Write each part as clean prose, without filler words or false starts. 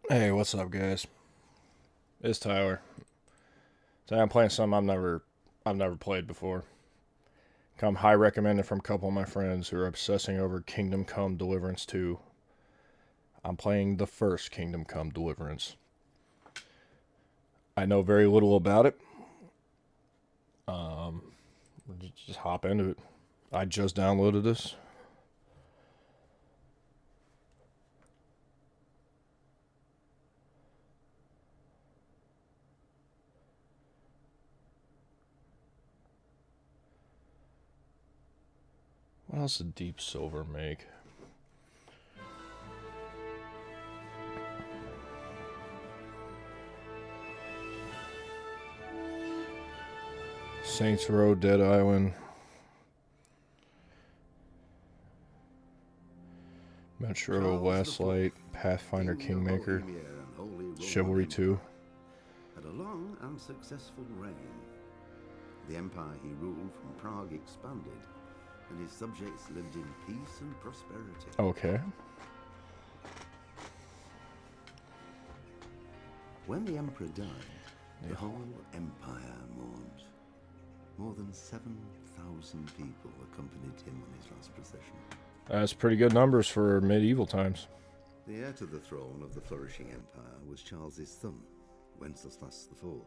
Hey, what's up, guys? It's Tyler. Today I'm playing something I've never played before. Come high recommended from a couple of my friends who are obsessing over Kingdom Come Deliverance 2. I'm playing the first Kingdom Come Deliverance. I know very little about it. Um, just hop into it. I just downloaded this. What else did Deep Silver make? Saints Row, Dead Island, Metro, Charles Last Light, IV, Pathfinder, King of Kingmaker, Bohemia and Holy Roman Chivalry 2. Empire, had a long and successful reign. The empire he ruled from Prague expanded, and his subjects lived in peace and prosperity. Okay. When the emperor died, the whole empire mourned. More than 7,000 people accompanied him on his last procession. That's pretty good numbers for medieval times. The heir to the throne of the flourishing empire was Charles's son, Wenceslas IV,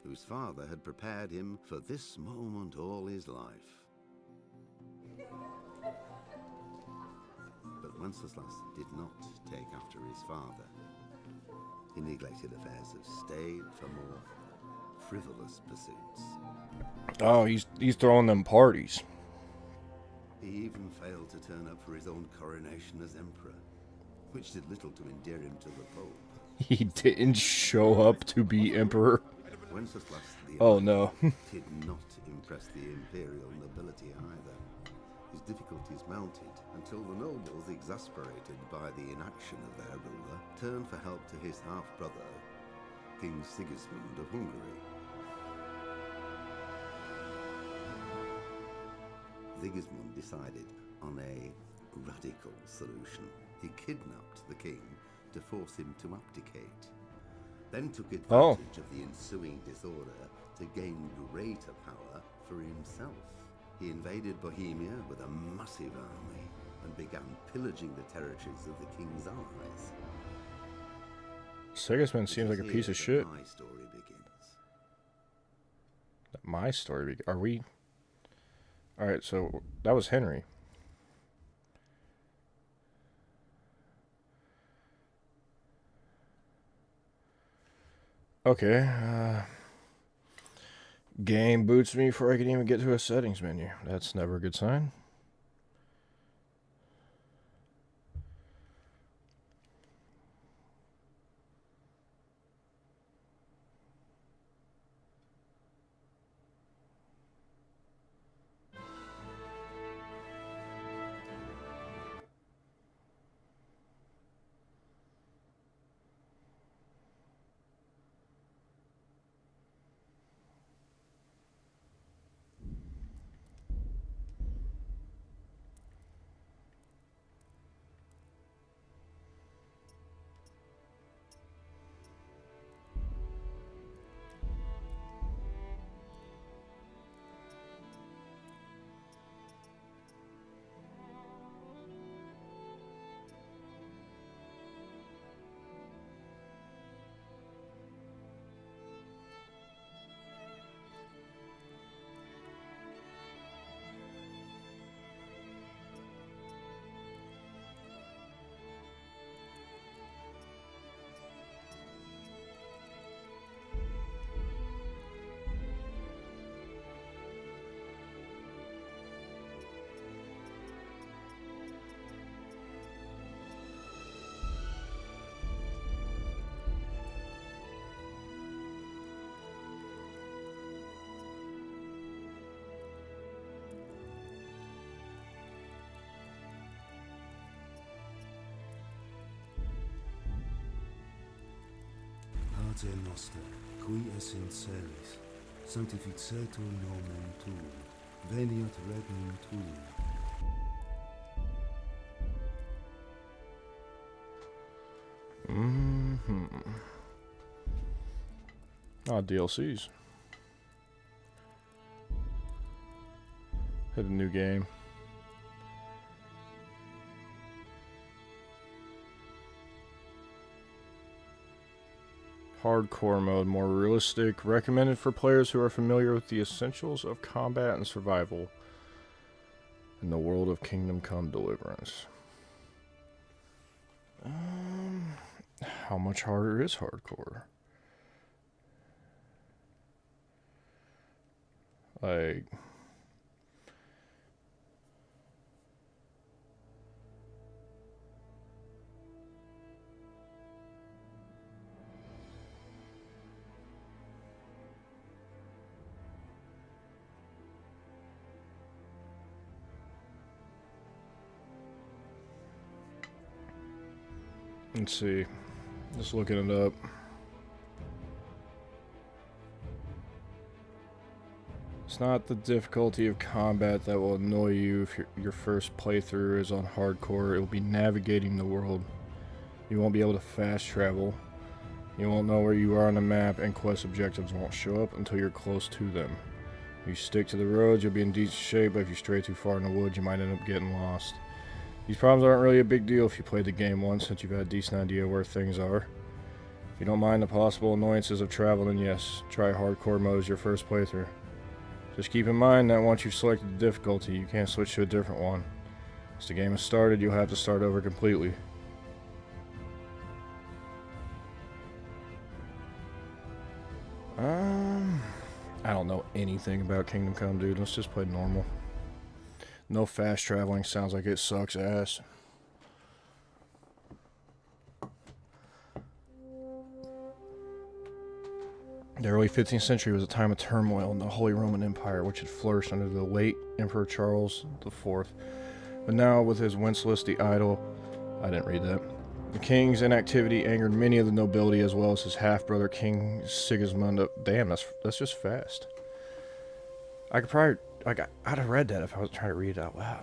whose father had prepared him for this moment all his life. But Wenceslas did not take after his father. He neglected affairs of state for more frivolous pursuits. Oh, he's throwing them parties. He even failed to turn up for his own coronation as emperor, which did little to endear him to the Pope. He didn't show up to be emperor. Wenceslas the Oh no. did not impress the imperial nobility either. His difficulties mounted until the nobles, exasperated by the inaction of their ruler, turned for help to his half-brother, King Sigismund of Hungary. Sigismund decided on a radical solution. He kidnapped the king to force him to abdicate, then took advantage of the ensuing disorder to gain greater power for himself. He invaded Bohemia with a massive army and began pillaging the territories of the king's allies. Sigismund seems like a piece of shit. My story begins. My story. Are we? All right. So that was Henry. Okay. Game boots me before I can even get to a settings menu. That's never a good sign. Pater noster, qui es in celis, sanctificetur nomen tuum, veniat regnum tuum. Mm-hmm. Oh, DLCs. Hit a new game. Hardcore mode, more realistic, recommended for players who are familiar with the essentials of combat and survival in the world of Kingdom Come Deliverance. How much harder is hardcore? Like, let's see. Just looking it up. It's not the difficulty of combat that will annoy you if your first playthrough is on hardcore. It will be navigating the world. You won't be able to fast travel. You won't know where you are on the map, and quest objectives won't show up until you're close to them. If you stick to the roads, you'll be in decent shape, but if you stray too far in the woods, you might end up getting lost. These problems aren't really a big deal if you played the game once, since you've had a decent idea where things are. If you don't mind the possible annoyances of travel, then yes, try hardcore mode as your first playthrough. Just keep in mind that once you've selected the difficulty, you can't switch to a different one. Once the game is started, you'll have to start over completely. I don't know anything about Kingdom Come, dude. Let's just play normal. No fast traveling. Sounds like it sucks ass. The early 15th century was a time of turmoil in the Holy Roman Empire, which had flourished under the late Emperor Charles IV. But now, with his Wenceslas the Idle, I didn't read that. The king's inactivity angered many of the nobility, as well as his half-brother King Sigismund. Damn, that's just fast. I could probably, I'd have read that if I was trying to read it out loud.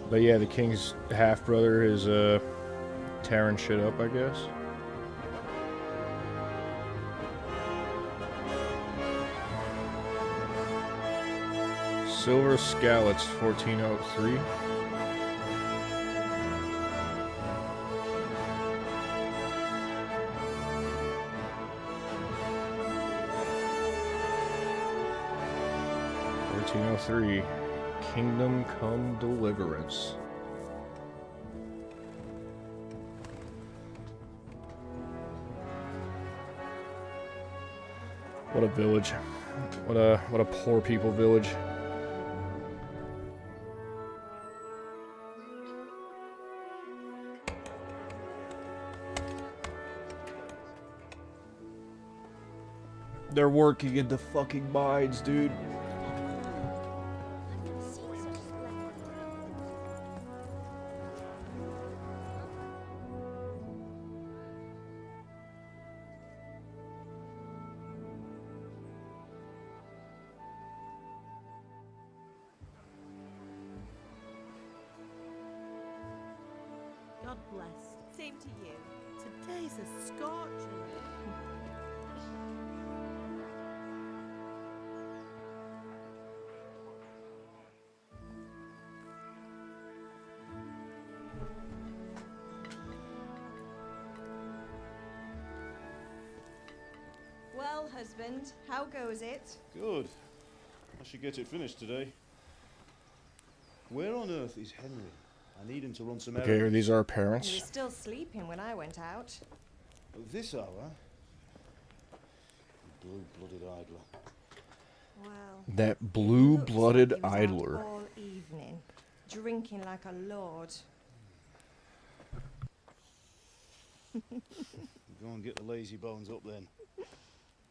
But yeah, the king's half-brother is tearing shit up, I guess. Silver Scallots, 1403. Kingdom Come Deliverance. What a village. What a poor people village. They're working in the fucking mines, dude. God bless. Same to you. Today's a scorcher. Well, husband, how goes it? Good. I should get it finished today. Where on earth is Henry? I need him to run some errands. Okay, these are our He parents. was still sleeping when I went out. At this hour? Blue-blooded idler. Well, That looks blue-blooded like he was out idler. all evening, drinking like a lord. Go and get the lazy bones up then.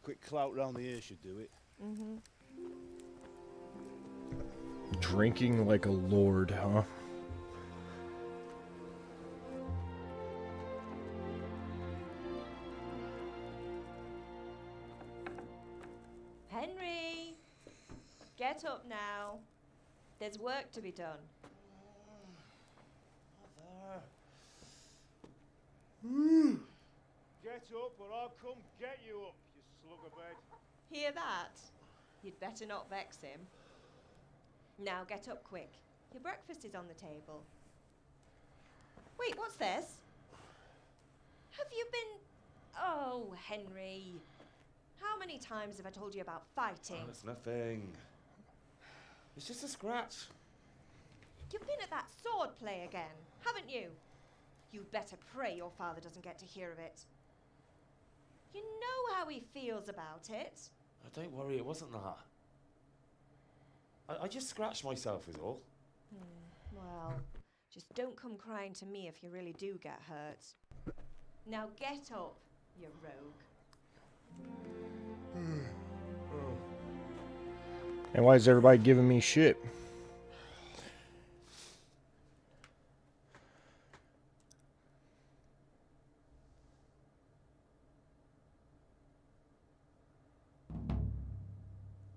Quick clout round the ear should do it. Drinking like a lord, huh? Henry, Get up now. There's work to be done. Get up or I'll come get you up, you slugabed. Hear that? You'd better not vex him. Now get up quick. Your breakfast is on the table. Wait, what's this? Have you been... Oh, Henry. How many times have I told you about fighting? Oh, it's nothing. It's just a scratch. You've been at that sword play again, haven't you? You'd better pray your father doesn't get to hear of it. You know how he feels about it. Oh, don't worry, it wasn't that. I just scratched myself is all. Well, just don't come crying to me if you really do get hurt. Now get up, you rogue. And why is everybody giving me shit?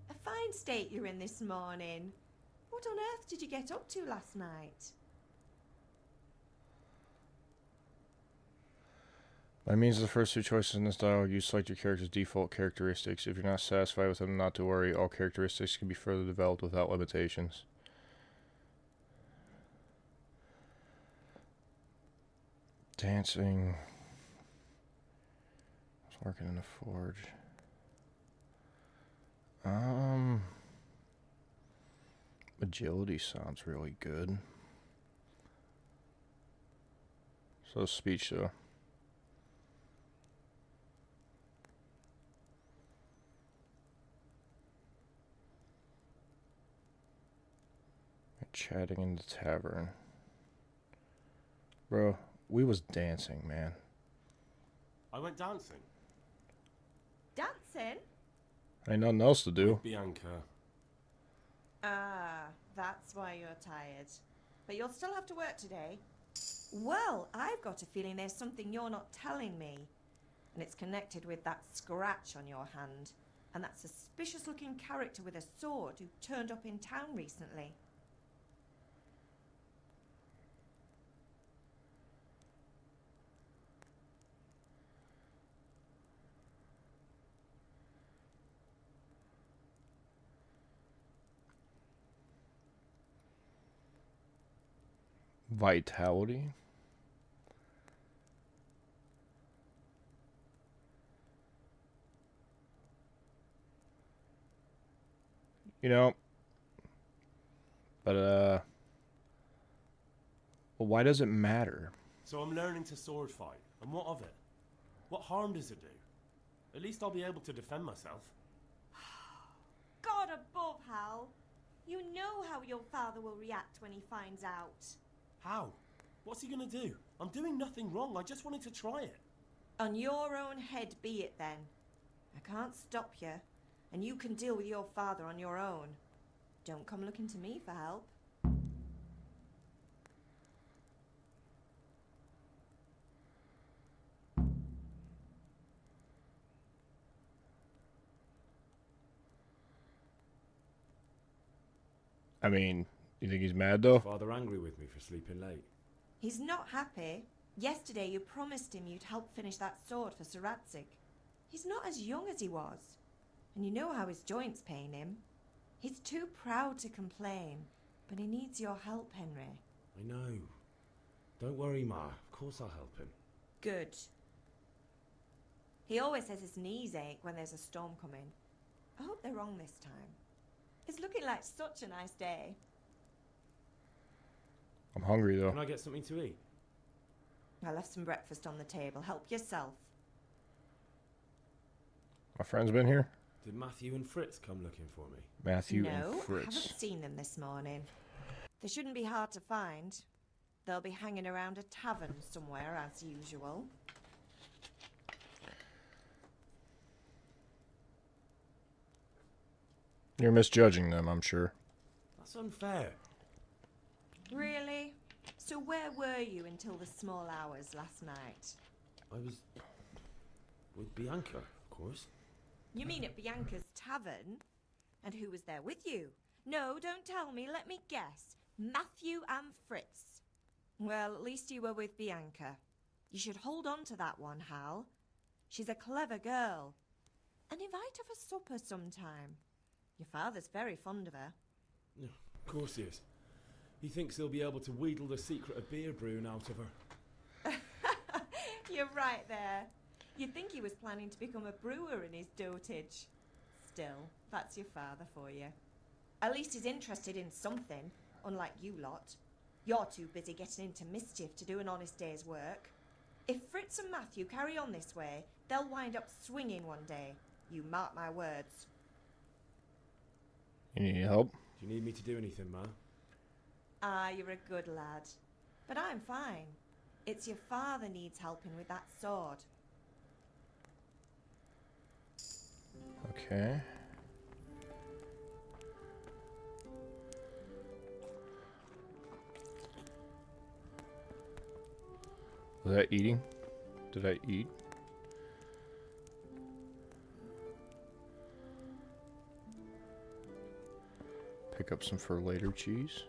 A fine state you're in this morning. What on earth did you get up to last night? By means of the first two choices in this dialogue, you select your character's default characteristics. If you're not satisfied with them, not to worry. All characteristics can be further developed without limitations. Dancing. I was working in the forge. Agility sounds really good. So speech though. Chatting in the tavern. Bro, we was dancing, man. I went dancing. Dancing? Ain't nothing else to do. Bianca. Ah, that's why you're tired. But you'll still have to work today. Well, I've got a feeling there's something you're not telling me. And it's connected with that scratch on your hand. And that suspicious-looking character with a sword who turned up in town recently. Vitality. You know, but well, why does it matter? So I'm learning to sword fight. And what of it? What harm does it do? At least I'll be able to defend myself. God above, Hal. You know how your father will react when he finds out. How? What's he gonna do? I'm doing nothing wrong. I just wanted to try it. On your own head be it then. I can't stop you, and you can deal with your father on your own. Don't come looking to me for help. I mean, you think he's mad though? Father angry with me for sleeping late. He's not happy. Yesterday you promised him you'd help finish that sword for Sir Radzig. He's not as young as he was. And you know how his joints pain him. He's too proud to complain, but he needs your help, Henry. I know. Don't worry, Ma. Of course I'll help him. Good. He always says his knees ache when there's a storm coming. I hope they're wrong this time. It's looking like such a nice day. I'm hungry though. Can I get something to eat? I left some breakfast on the table. Help yourself. My friend's been here. Did Matthew and Fritz come looking for me? Matthew no, and I Fritz. haven't seen them this morning. They shouldn't be hard to find. They'll be hanging around a tavern somewhere as usual. You're misjudging them, I'm sure. That's unfair. Really? So where were you until the small hours last night? I was with Bianca, of course. You mean at Bianca's tavern? And who was there with you? No, don't tell me. Let me guess. Matthew and Fritz. Well, at least you were with Bianca. You should hold on to that one, Hal. She's a clever girl. And invite her for supper sometime. Your father's very fond of her. Yeah, of course he is. He thinks he'll be able to wheedle the secret of beer brewing out of her. You're right there. You'd think he was planning to become a brewer in his dotage. Still, that's your father for you. At least he's interested in something, unlike you lot. You're too busy getting into mischief to do an honest day's work. If Fritz and Matthew carry on this way, they'll wind up swinging one day. You mark my words. You need help? Do you need me to do anything, Ma? Ah, you're a good lad. But I'm fine. It's your father needs helping with that sword. Okay. Was that eating? Did I eat? Pick up some for later cheese.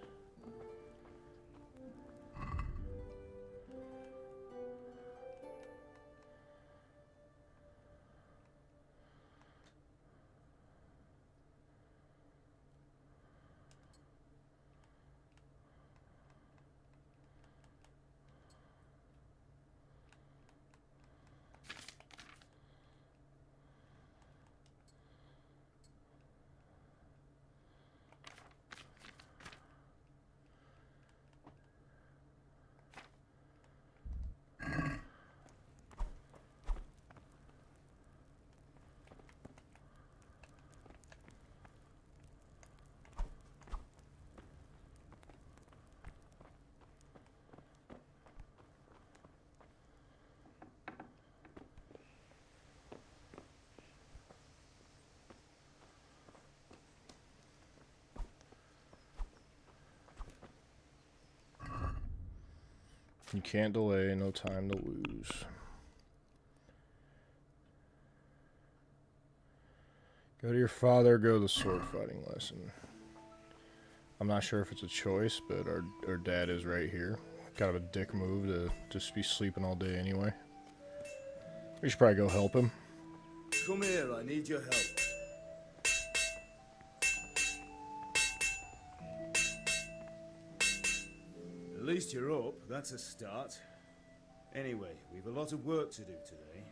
You can't delay, no time to lose. Go to your father, go to the sword fighting lesson. I'm not sure if it's a choice, but our dad is right here. Kind of a dick move to just be sleeping all day anyway. We should probably go help him. Come here, I need your help. At least you're up, that's a start. Anyway, we've a lot of work to do today.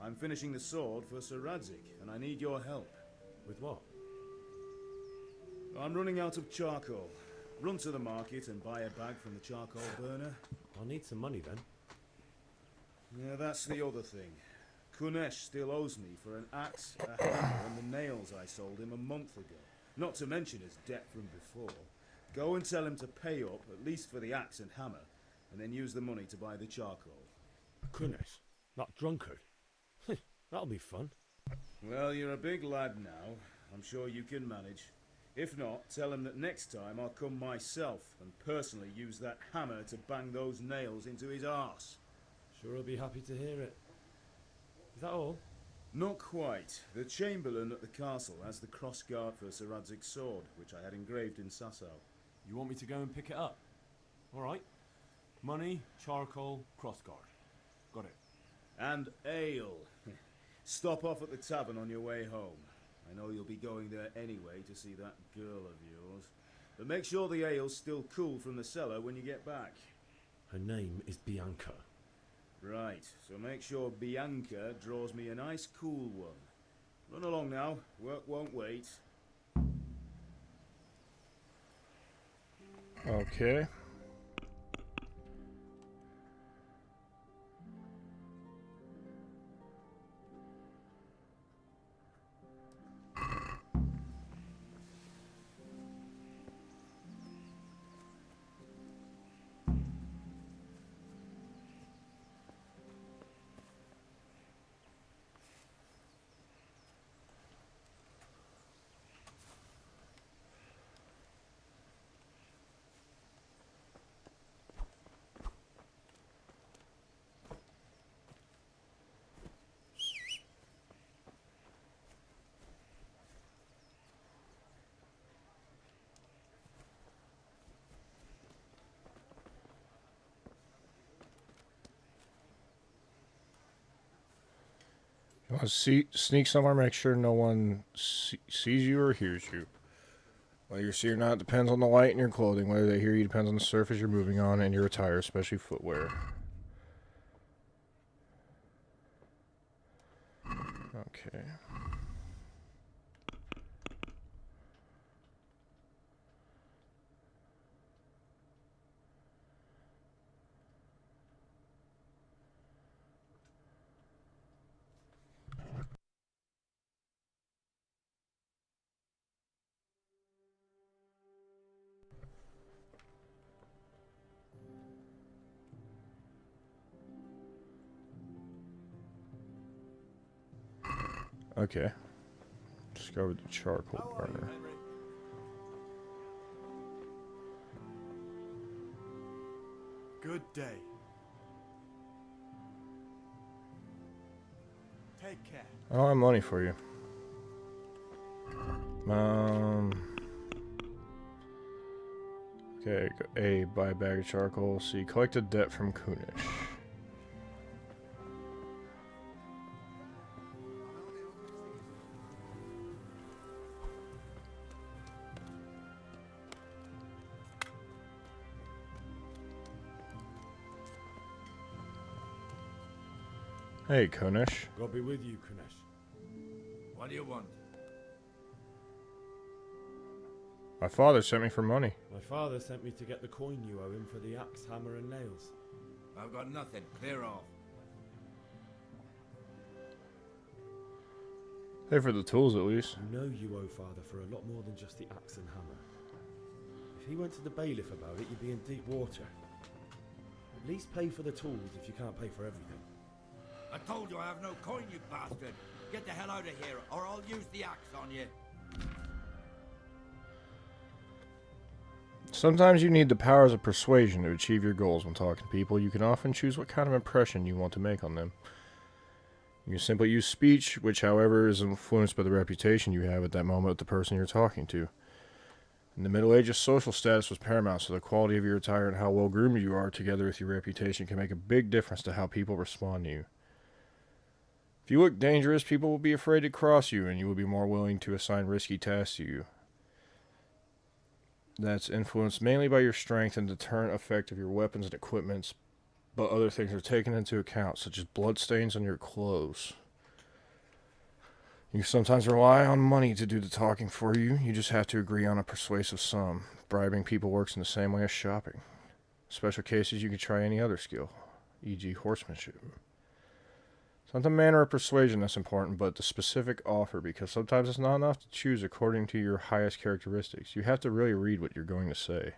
I'm finishing the sword for Sir Radzik, and I need your help. With what? I'm running out of charcoal. Run to the market and buy a bag from the charcoal burner. I'll need some money then. Yeah, that's the other thing. Kunesh still owes me for an axe, a hammer, and the nails I sold him a month ago. Not to mention his debt from before. Go and tell him to pay up, at least for the axe and hammer, and then use the money to buy the charcoal. Goodness, that drunkard. That'll be fun. Well, you're a big lad now. I'm sure you can manage. If not, tell him that next time I'll come myself and personally use that hammer to bang those nails into his arse. Sure I'll be happy to hear it. Is that all? Not quite. The Chamberlain at the castle has the crossguard for Sir Radzig's sword, which I had engraved in Sasau. You want me to go and pick it up? Alright. Money, charcoal, crossguard. Got it. And ale. Stop off at the tavern on your way home. I know you'll be going there anyway to see that girl of yours. But make sure the ale's still cool from the cellar when you get back. Her name is Bianca. Right, so make sure Bianca draws me a nice cool one. Run along now, work won't wait. Okay. Sneak somewhere, make sure no one sees you or hears you. Whether you see or not depends on the light in your clothing. Whether they hear you depends on the surface you're moving on and your attire, especially footwear. Okay. Okay. Discovered the charcoal burner. Good day. Take care. I don't have money for you. Okay, A, buy a bag of charcoal. C, collect a debt from Kunish. Hey, Kunish. God be with you, Kunesh. What do you want? My father sent me for money. My father sent me to get the coin you owe him for the axe, hammer, and nails. I've got nothing. Clear off. Pay for the tools at least. You know you owe father for a lot more than just the axe and hammer. If he went to the bailiff about it, you'd be in deep water. At least pay for the tools if you can't pay for everything. I told you I have no coin, you bastard. Get the hell out of here, or I'll use the axe on you. Sometimes you need the powers of persuasion to achieve your goals when talking to people. You can often choose what kind of impression you want to make on them. You can simply use speech, which, however, is influenced by the reputation you have at that moment with the person you're talking to. In the Middle Ages, social status was paramount, so the quality of your attire and how well groomed you are, together with your reputation, can make a big difference to how people respond to you. If you look dangerous, people will be afraid to cross you, and you will be more willing to assign risky tasks to you. That's influenced mainly by your strength and deterrent effect of your weapons and equipments, but other things are taken into account, such as bloodstains on your clothes. You sometimes rely on money to do the talking for you. You just have to agree on a persuasive sum. Bribing people works in the same way as shopping. In special cases, you can try any other skill, e.g. horsemanship. It's not the manner of persuasion that's important, but the specific offer, because sometimes it's not enough to choose according to your highest characteristics. You have to really read what you're going to say.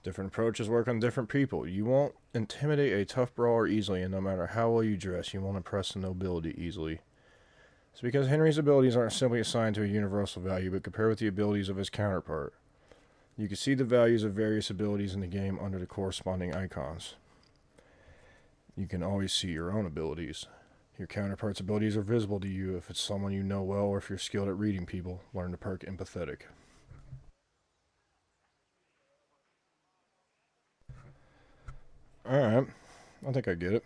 Different approaches work on different people. You won't intimidate a tough brawler easily, and no matter how well you dress, you won't impress the nobility easily. It's because Henry's abilities aren't simply assigned to a universal value, but compared with the abilities of his counterpart. You can see the values of various abilities in the game under the corresponding icons. You can always see your own abilities. Your counterpart's abilities are visible to you if it's someone you know well, or if you're skilled at reading people. Learn the perk empathetic. Alright, I think I get it.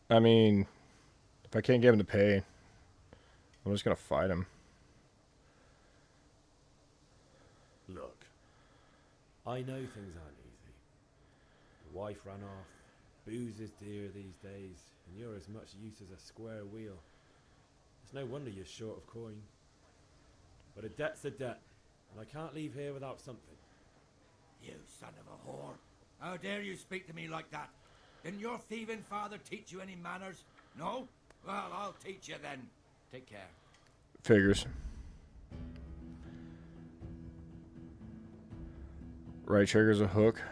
I mean, if I can't get him to pay, I'm just gonna fight him. Look, I know things aren't easy. The wife ran off, booze is dear these days, and you're as much use as a square wheel. It's no wonder you're short of coin. But a debt's a debt, and I can't leave here without something. You son of a whore. How dare you speak to me like that? Didn't your thieving father teach you any manners? No? Well, I'll teach you then. Take care. Figures. Right trigger's a hook.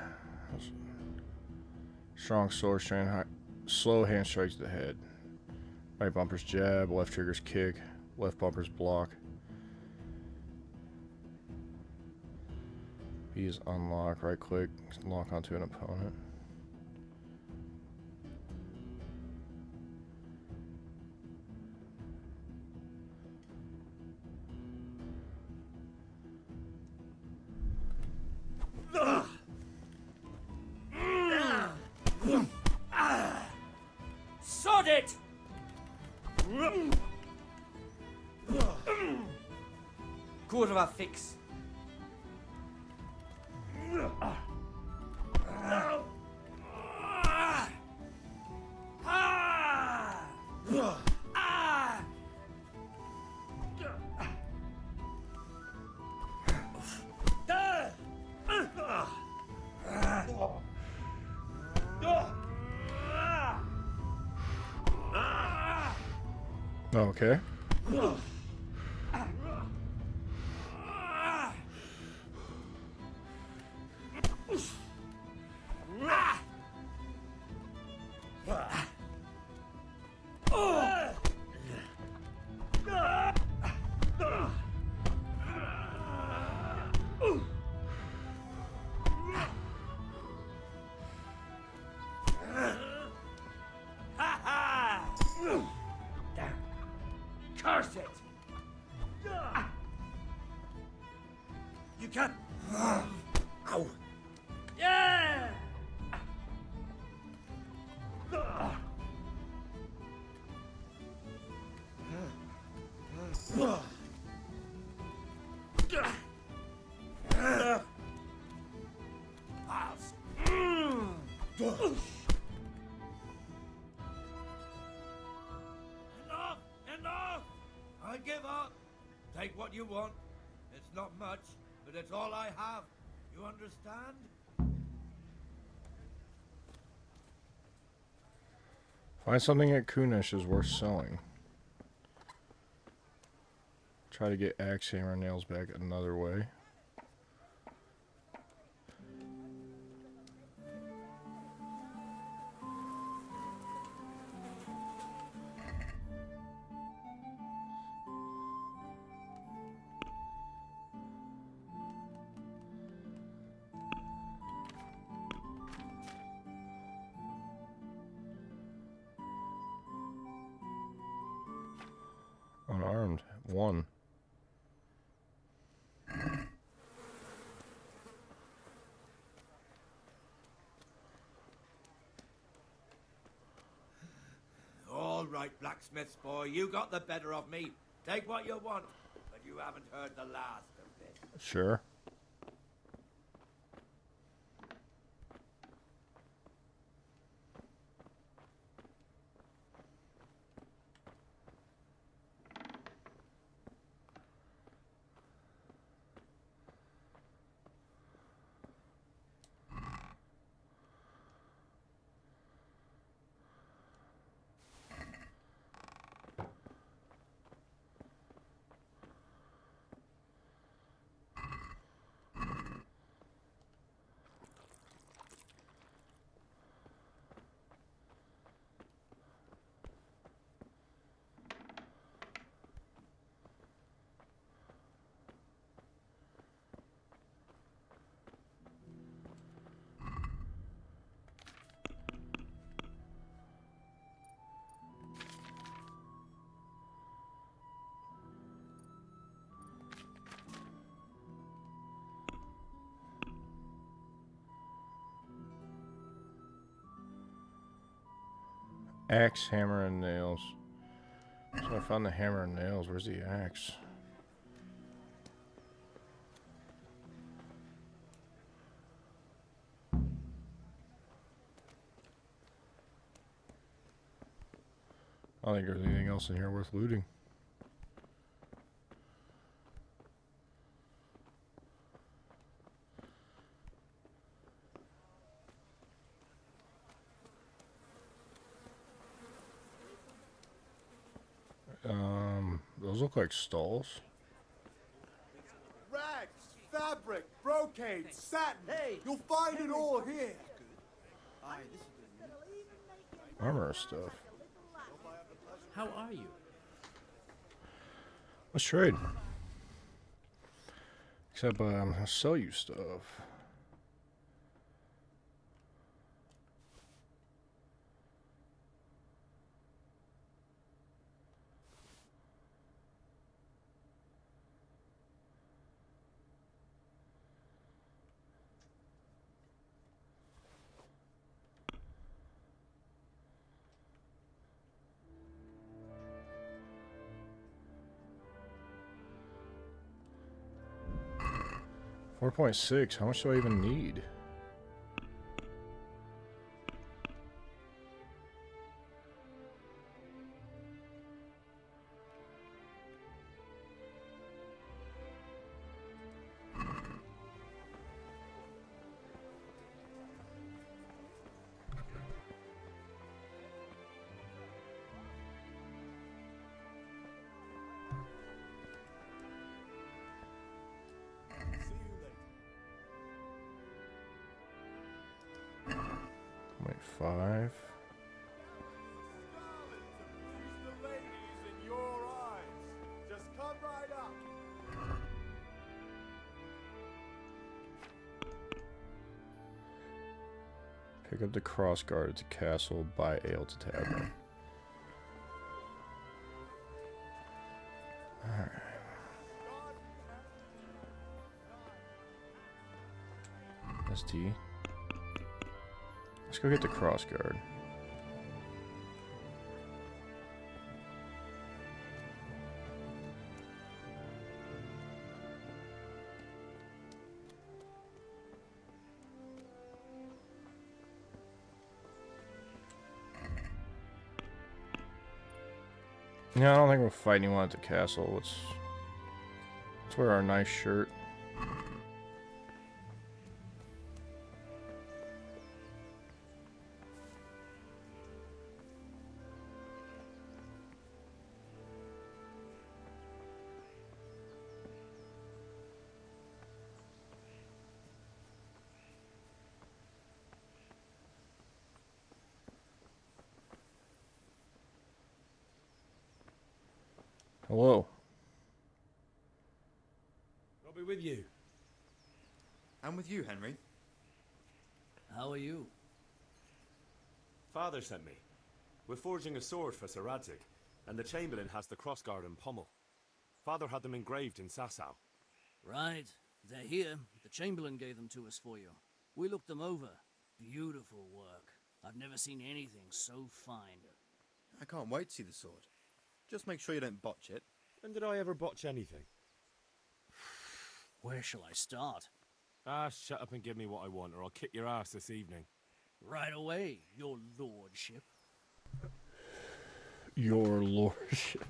Strong sword strain, slow hand strikes to the head. Right bumper's jab, left trigger's kick, left bumper's block. B is unlock, right click, lock onto an opponent. quarter of a fix. Okay. Curse it! You can't. Ow! Yeah! Enough! Enough! I give up. Take what you want. It's not much, but it's all I have. You understand? Find something at Kunesh is worth selling. Try to get axe, hammer, and nails back another way. Unarmed. 1. All right, blacksmith's boy, you got the better of me. Take what you want, but you haven't heard the last of this. Sure. Axe, hammer, and nails. So I found the hammer and nails. Where's the axe? I don't think there's anything else in here worth looting. Those look like stalls. Rags, fabric, brocade, satin. Hey, you'll find it all here. Armor stuff. How are you? Let's trade. Except I'll sell you stuff. 4.6. How much do I even need? Wait, 5. The ladies in your eyes. Just come right up. Pick up the cross guard at the castle, buy ale to tavern. Alright. ST. Let's go get the cross guard. Yeah, I don't think we'll fight anyone at the castle. Let's wear our nice shirt. Hello. I'll be with you. I'm with you, Henry. How are you? Father sent me. We're forging a sword for Sir Radzig, and the Chamberlain has the crossguard and pommel. Father had them engraved in Sasau. Right. They're here. The Chamberlain gave them to us for you. We looked them over. Beautiful work. I've never seen anything so fine. I can't wait to see the sword. Just make sure you don't botch it. When did I ever botch anything? Where shall I start? Ah, shut up and give me what I want, or I'll kick your ass this evening. Right away, your lordship. Your lordship.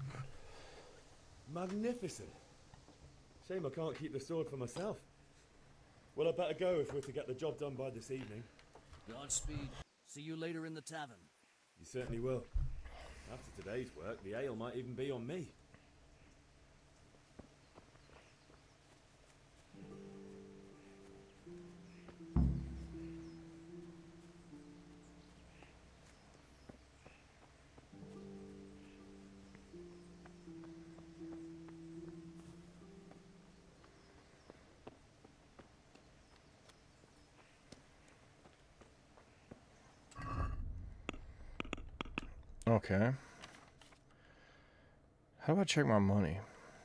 Magnificent. Shame I can't keep the sword for myself. Well, I better go if we're to get the job done by this evening. Godspeed. See you later in the tavern. You certainly will. After today's work, the ale might even be on me. Okay. How do I check my money?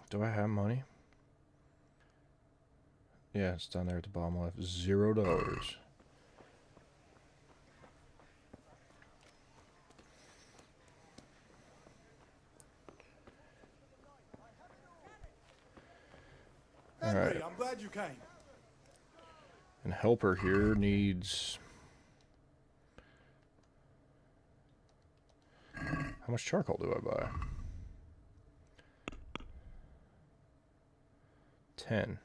Do I have money? Yeah, it's down there at the bottom left. $0. Henry, Alright. I'm glad you came. And helper here needs... How much charcoal do I buy? 10.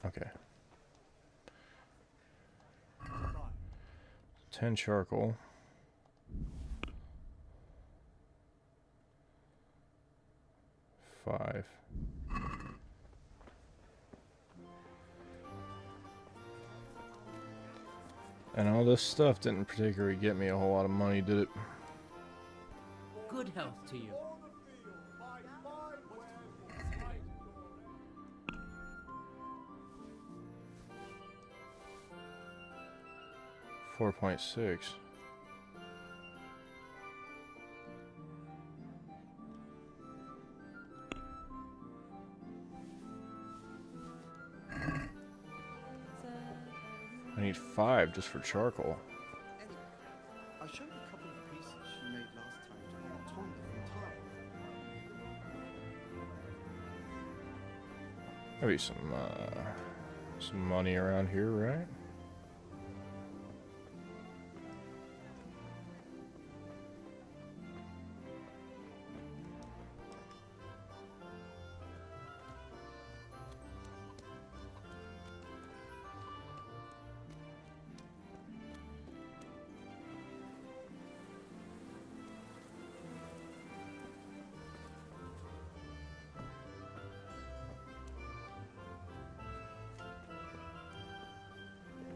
Okay. 10 charcoal. Five. And all this stuff didn't particularly get me a whole lot of money, did it? Good health to you. 4.6. I need 5 just for charcoal. Anyway, I showed a couple of pieces she made last time to Tom from Maybe some money around here, right?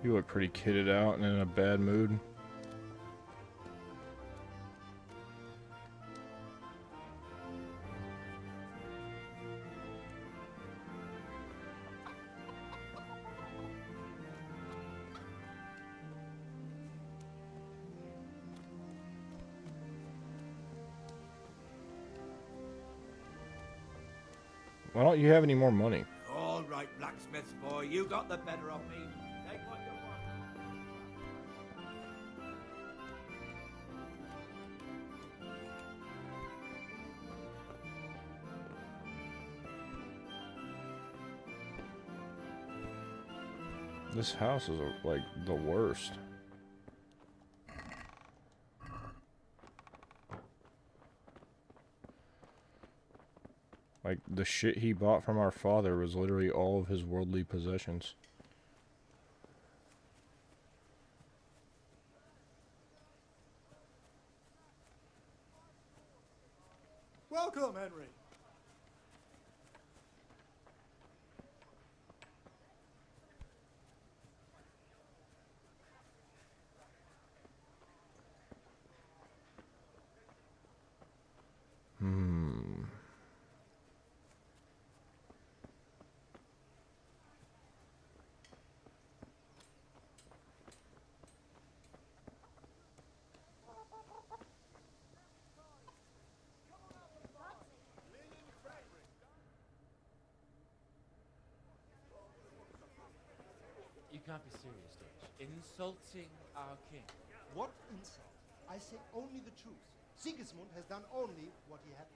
You look pretty kitted out and in a bad mood. Why don't you have any more money? All right, blacksmith's boy, you got the better of me. Take what you want. This house is like the worst. Like, the shit he bought from our father was literally all of his worldly possessions. Welcome, Henry. You can't be serious, Dutch. Insulting our king. What insult? I say only the truth. Sigismund has done only what he had to.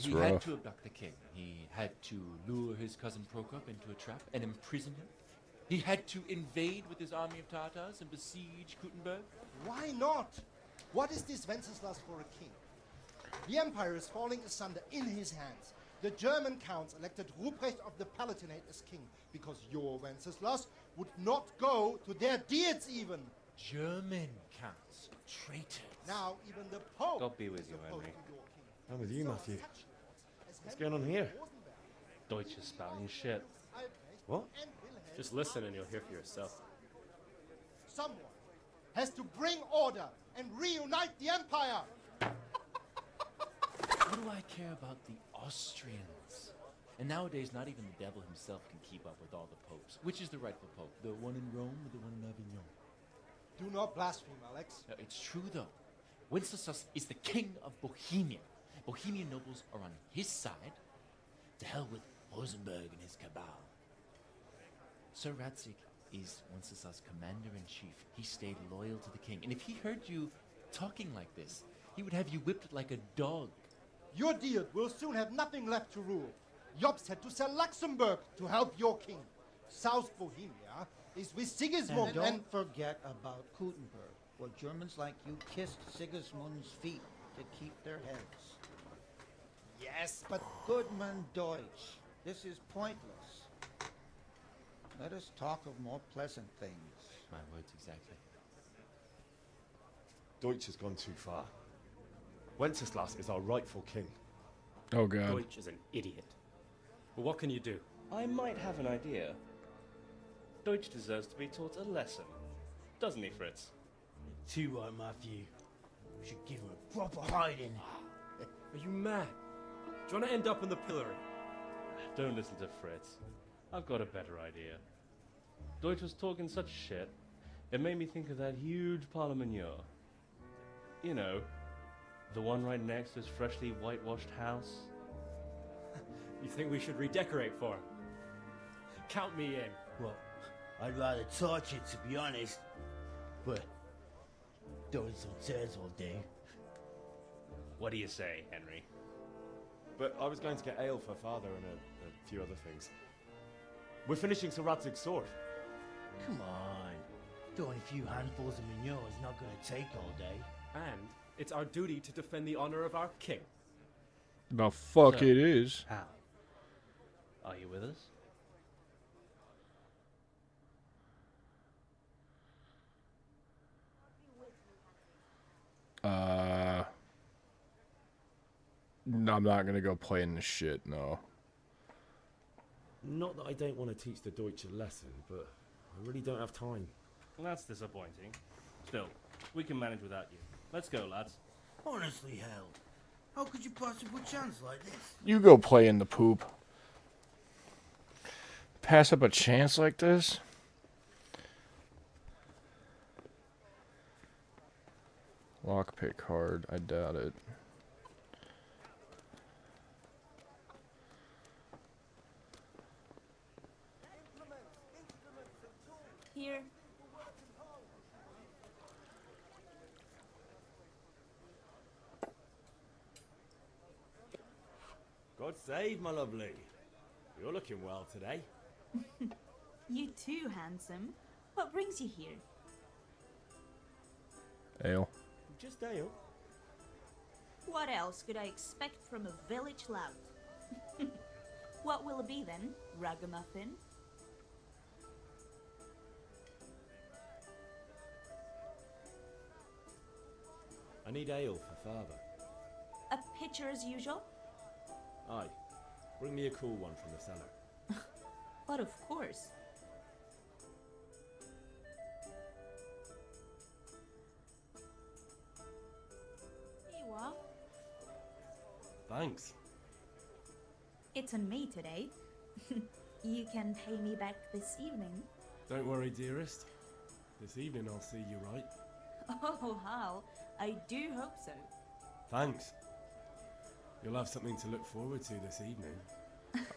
He had to abduct the king. He had to lure his cousin Prokop into a trap and imprison him. He had to invade with his army of Tatars and besiege Kuttenberg. Why not? What is this Wenceslas for a king? The empire is falling asunder in his hands. The German counts elected Ruprecht of the Palatinate as king because your Wenceslas would not go to their deeds even. German counts, traitors. Now even the Pope. God be with you, opposed Henry. to your king. I'm with you, Matthew. What's going on here? Deutsch is spouting shit. What? Just listen and you'll hear for yourself. Someone has to bring order and reunite the empire. What do I care about the Austrians? And nowadays, not even the devil himself can keep up with all the popes. Which is the rightful pope? The one in Rome or the one in Avignon? Do not blaspheme, Alex. No, it's true, though. Wenceslas is the king of Bohemia. Bohemian nobles are on his side. To hell with Rosenberg and his cabal. Sir Radzig is Wenceslas' commander-in-chief. He stayed loyal to the king. And if he heard you talking like this, he would have you whipped like a dog. Your deal will soon have nothing left to rule. Jobst had to sell Luxembourg to help your king. South Bohemia is with Sigismund And don't forget about Kuttenberg, where Germans like you kissed Sigismund's feet to keep their heads. Yes, but Goodman Deutsch, this is pointless. Let us talk of more pleasant things. My words exactly. Deutsch has gone too far. Wenceslas is our rightful king. Oh, God. Deutsch is an idiot. But what can you do? I might have an idea. Deutsch deserves to be taught a lesson. Doesn't he, Fritz? Too right, Matthew. We should give him a proper hiding. Are you mad? Do you want to end up in the pillory? Don't listen to Fritz. I've got a better idea. Deutsch was talking such shit, it made me think of that huge parliament. You know, the one right next to his freshly whitewashed house. You think we should redecorate for him? Count me in. Well, I'd rather torch it, to be honest. But doing some tears all day. What do you say, Henry? but I was going to get ale for Father and a few other things. We're finishing Sir Radzig's sword. Come on. Throwing a few handfuls of manure is not going to take all day. And it's our duty to defend the honor of our king. The fuck So, it is. How? Are you with us? No, I'm not gonna go play in this shit, no. Not that I don't want to teach the Deutsch a lesson, but I really don't have time. Well, that's disappointing. Still, we can manage without you. Let's go, lads. Honestly, hell. How could you possibly chance like this? You go play in the poop. Pass up a chance like this? Lockpick card, I doubt it. Here. God save, my lovely. You're looking well today. You too, handsome. What brings you here? Ale. Just ale. What else could I expect from a village lout? What will it be then? Ragamuffin? I need ale for Father. A pitcher as usual? Aye. Bring me a cool one from the cellar. But of course. Here you are. Thanks. It's on me today. You can pay me back this evening. Don't worry, dearest. This evening I'll see you right. Oh, Hal. I do hope so. Thanks. You'll have something to look forward to this evening.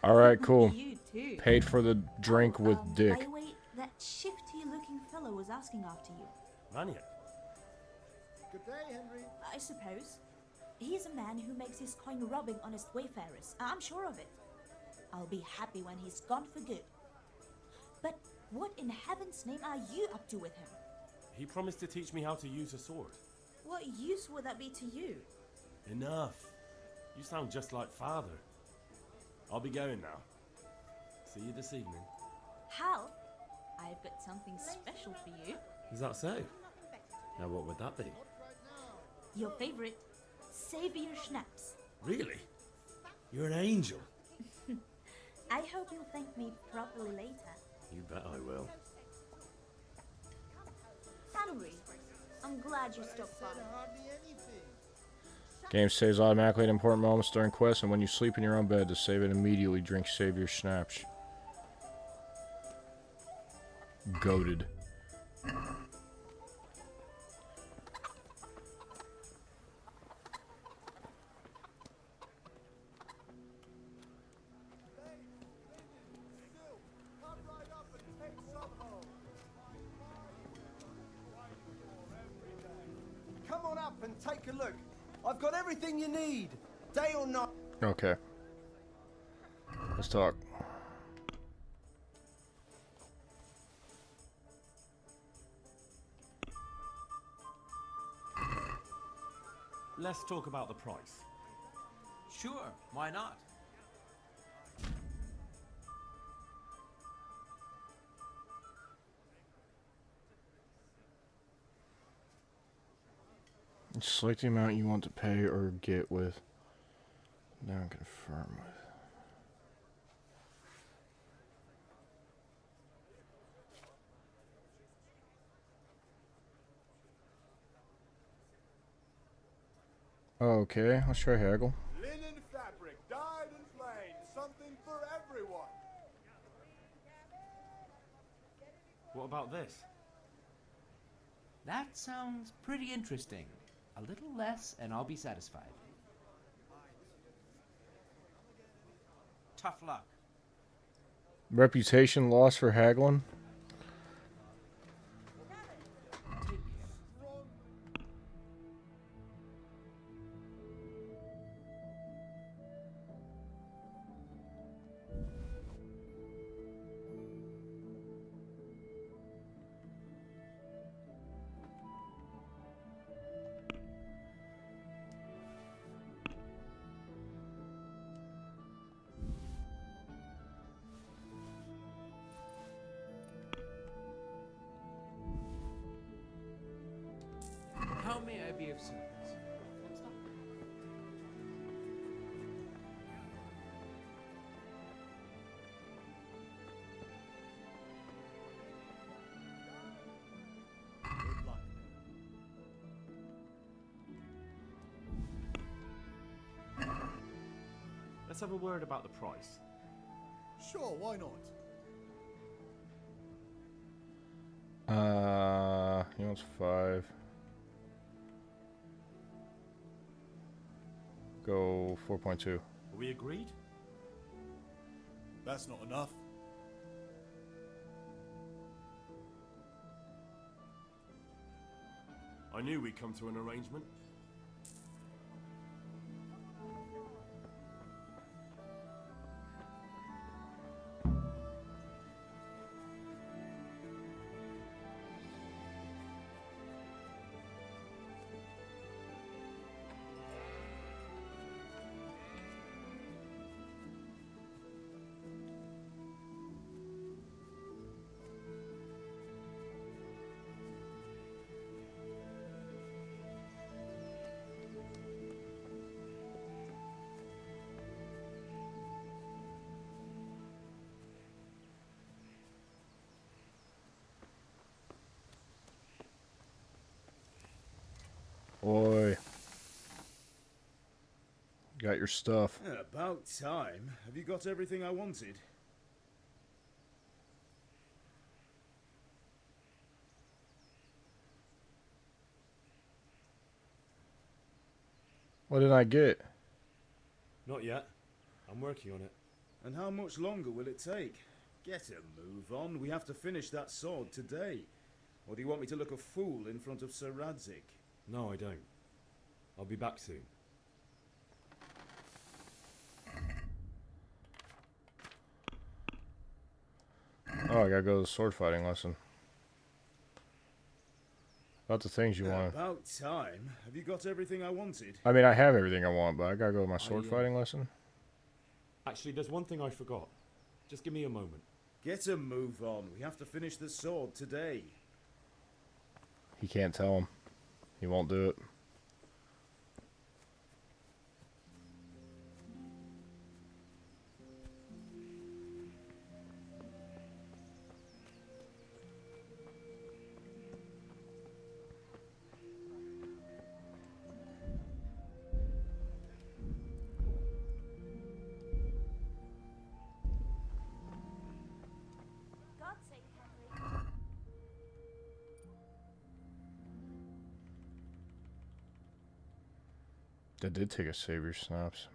Alright, cool. You too. Paid for the drink with By dick. the way, that shifty-looking fellow was asking after you. Rania. Good day, Henry. I suppose. He's a man who makes his coin robbing honest wayfarers. I'm sure of it. I'll be happy when he's gone for good. But what in heaven's name are you up to with him? He promised to teach me how to use a sword. What use would that be to you? Enough. You sound just like Father. I'll be going now. See you this evening. Hal, I've got something special for you. Is that so? Now what would that be? Your favorite, Savior Schnapps. Really? You're an angel. I hope you'll thank me properly later. You bet I will. Henry, I'm glad you stopped by. Game saves automatically at important moments during quests, and when you sleep in your own bed, to save it immediately, drink Savior Schnapps. Goated. Come on up and take a look. I've got everything you need, day or night. Okay. Let's talk. Let's talk about the price. Sure, why not? Select the amount you want to pay or get with. Now confirm with. Okay, let's try haggle. Linen fabric, dyed and plain, something for everyone. What about this? That sounds pretty interesting. A little less and I'll be satisfied. Tough luck. Reputation loss for haggling. may I be of service? Let's have a word about the price. Sure, why not? He wants 5. Go 4.2. Are we agreed? That's not enough. I knew we'd come to an arrangement. Oi. Got your stuff. Yeah, about time. Have you got everything I wanted? What did I get? Not yet. I'm working on it. And how much longer will it take? Get a move on. We have to finish that sword today. Or do you want me to look a fool in front of Sir Radzik? No, I don't. I'll be back soon. Oh, I gotta go to the sword fighting lesson. About the things you want. About time. Have you got everything I wanted? I mean, I have everything I want, but I gotta go to my sword fighting lesson. Actually, there's one thing I forgot. Just give me a moment. Get a move on. We have to finish the sword today. He can't tell him. He won't do it. God's sake, Henry. That did take a savior snaps.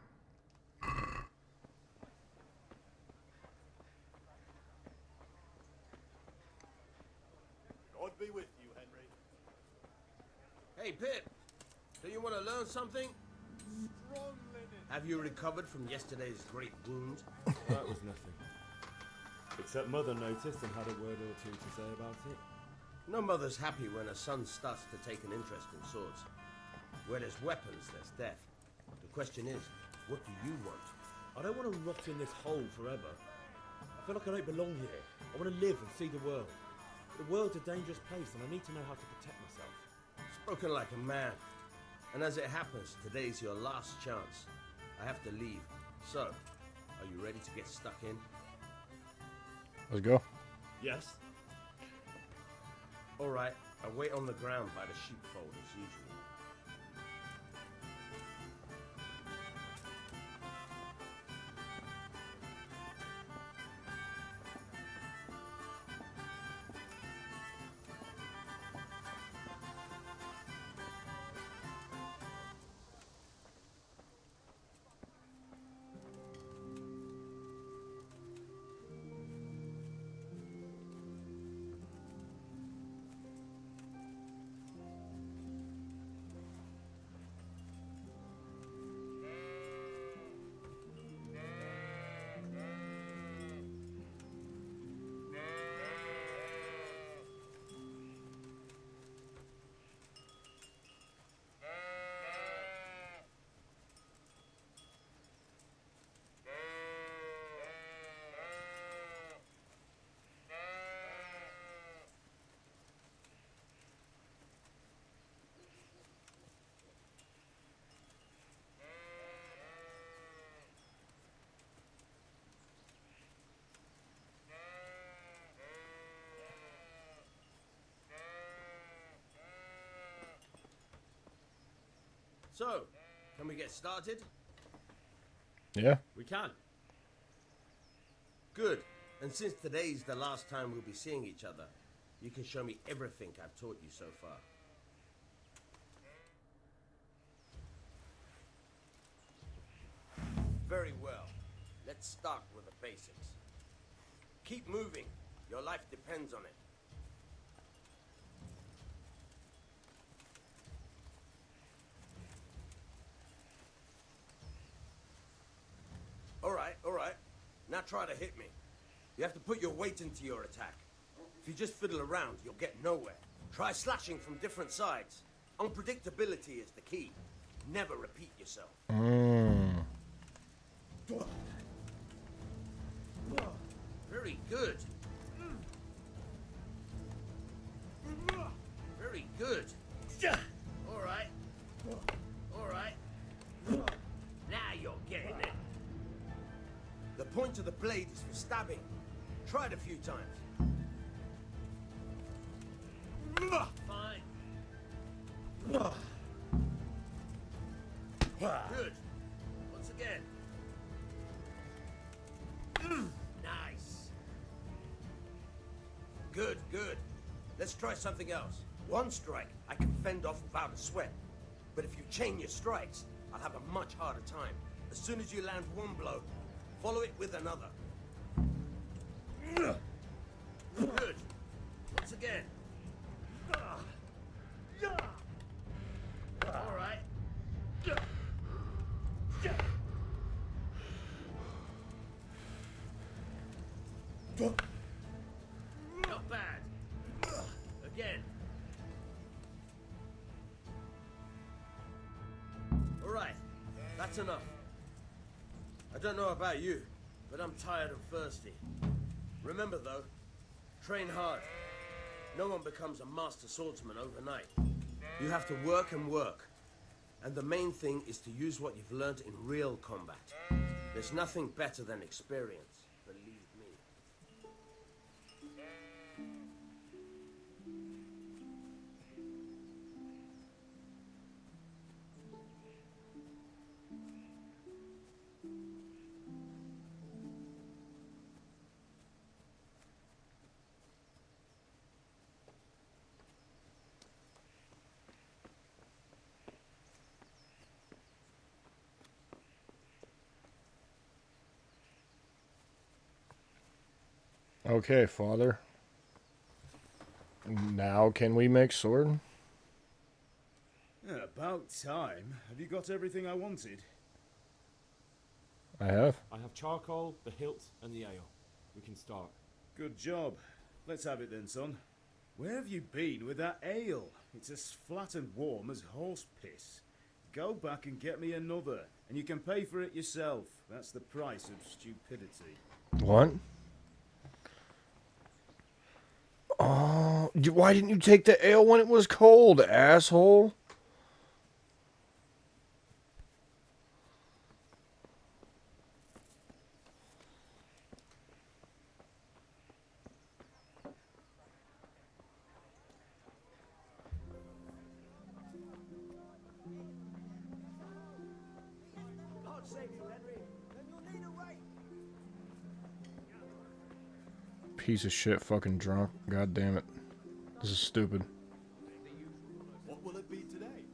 God be with you, Henry. Hey, Pip. Do you want to learn something? Strong linen. Have you recovered from yesterday's great wound? That was nothing. Except Mother noticed and had a word or two to say about it. No mother's happy when a son starts to take an interest in swords. Where there's weapons, there's death. The question is, what do you want? I don't want to rot in this hole forever. I feel like I don't belong here. I want to live and see the world. The world's a dangerous place and I need to know how to protect myself. Spoken like a man. And as it happens, today's your last chance. I have to leave. So, are you ready to get stuck in? Let's go. Yes. All right, I'll wait on the ground by the sheepfold as usual. So, can we get started? Yeah. We can. Good. And since today's the last time we'll be seeing each other, you can show me everything I've taught you so far. Very well. Let's start with the basics. Keep moving. Your life depends on it. All right. Now try to hit me. You have to put your weight into your attack. If you just fiddle around, you'll get nowhere. Try slashing from different sides. Unpredictability is the key. Never repeat yourself. Very good. Very good. All right. Now you're getting it. The point of the blade is for stabbing. Try it a few times. Fine. Good. Once again. Nice. Good. Let's try something else. One strike I can fend off without a sweat. But if you chain your strikes, I'll have a much harder time. As soon as you land one blow, follow it with another. Good. Once again. All right. Not bad. Again. All right. That's enough. I don't know about you, but I'm tired and thirsty. Remember though, train hard. No one becomes a master swordsman overnight. You have to work and work. And the main thing is to use what you've learned in real combat. There's nothing better than experience, believe me. Okay, Father. Now can we make sword? Yeah, about time. Have you got everything I wanted? I have. I have charcoal, the hilt, and the ale. We can start. Good job. Let's have it then, son. Where have you been with that ale? It's as flat and warm as horse piss. Go back and get me another, and you can pay for it yourself. That's the price of stupidity. What? Oh, why didn't you take the ale when it was cold, asshole? God save you, Henry. Then you'll need a right. Piece of shit fucking drunk. God damn it. This is stupid. What will it be today?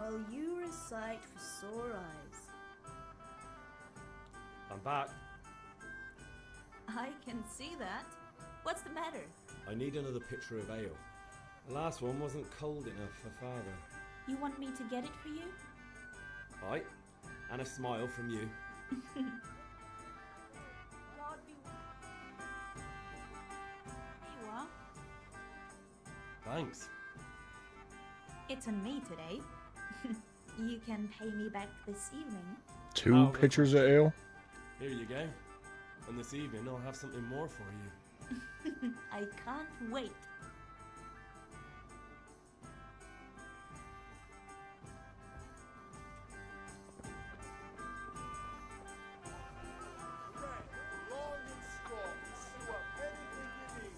Well, you're a sight for sore eyes. I'm back. I can see that. What's the matter? I need another pitcher of ale. The last one wasn't cold enough for Father. You want me to get it for you? Aye, and a smile from you. Thanks. It's on me today. You can pay me back this evening. 2 pitchers of ale? Here you go. And this evening I'll have something more for you. I can't wait. Long and strong. See what anything you need.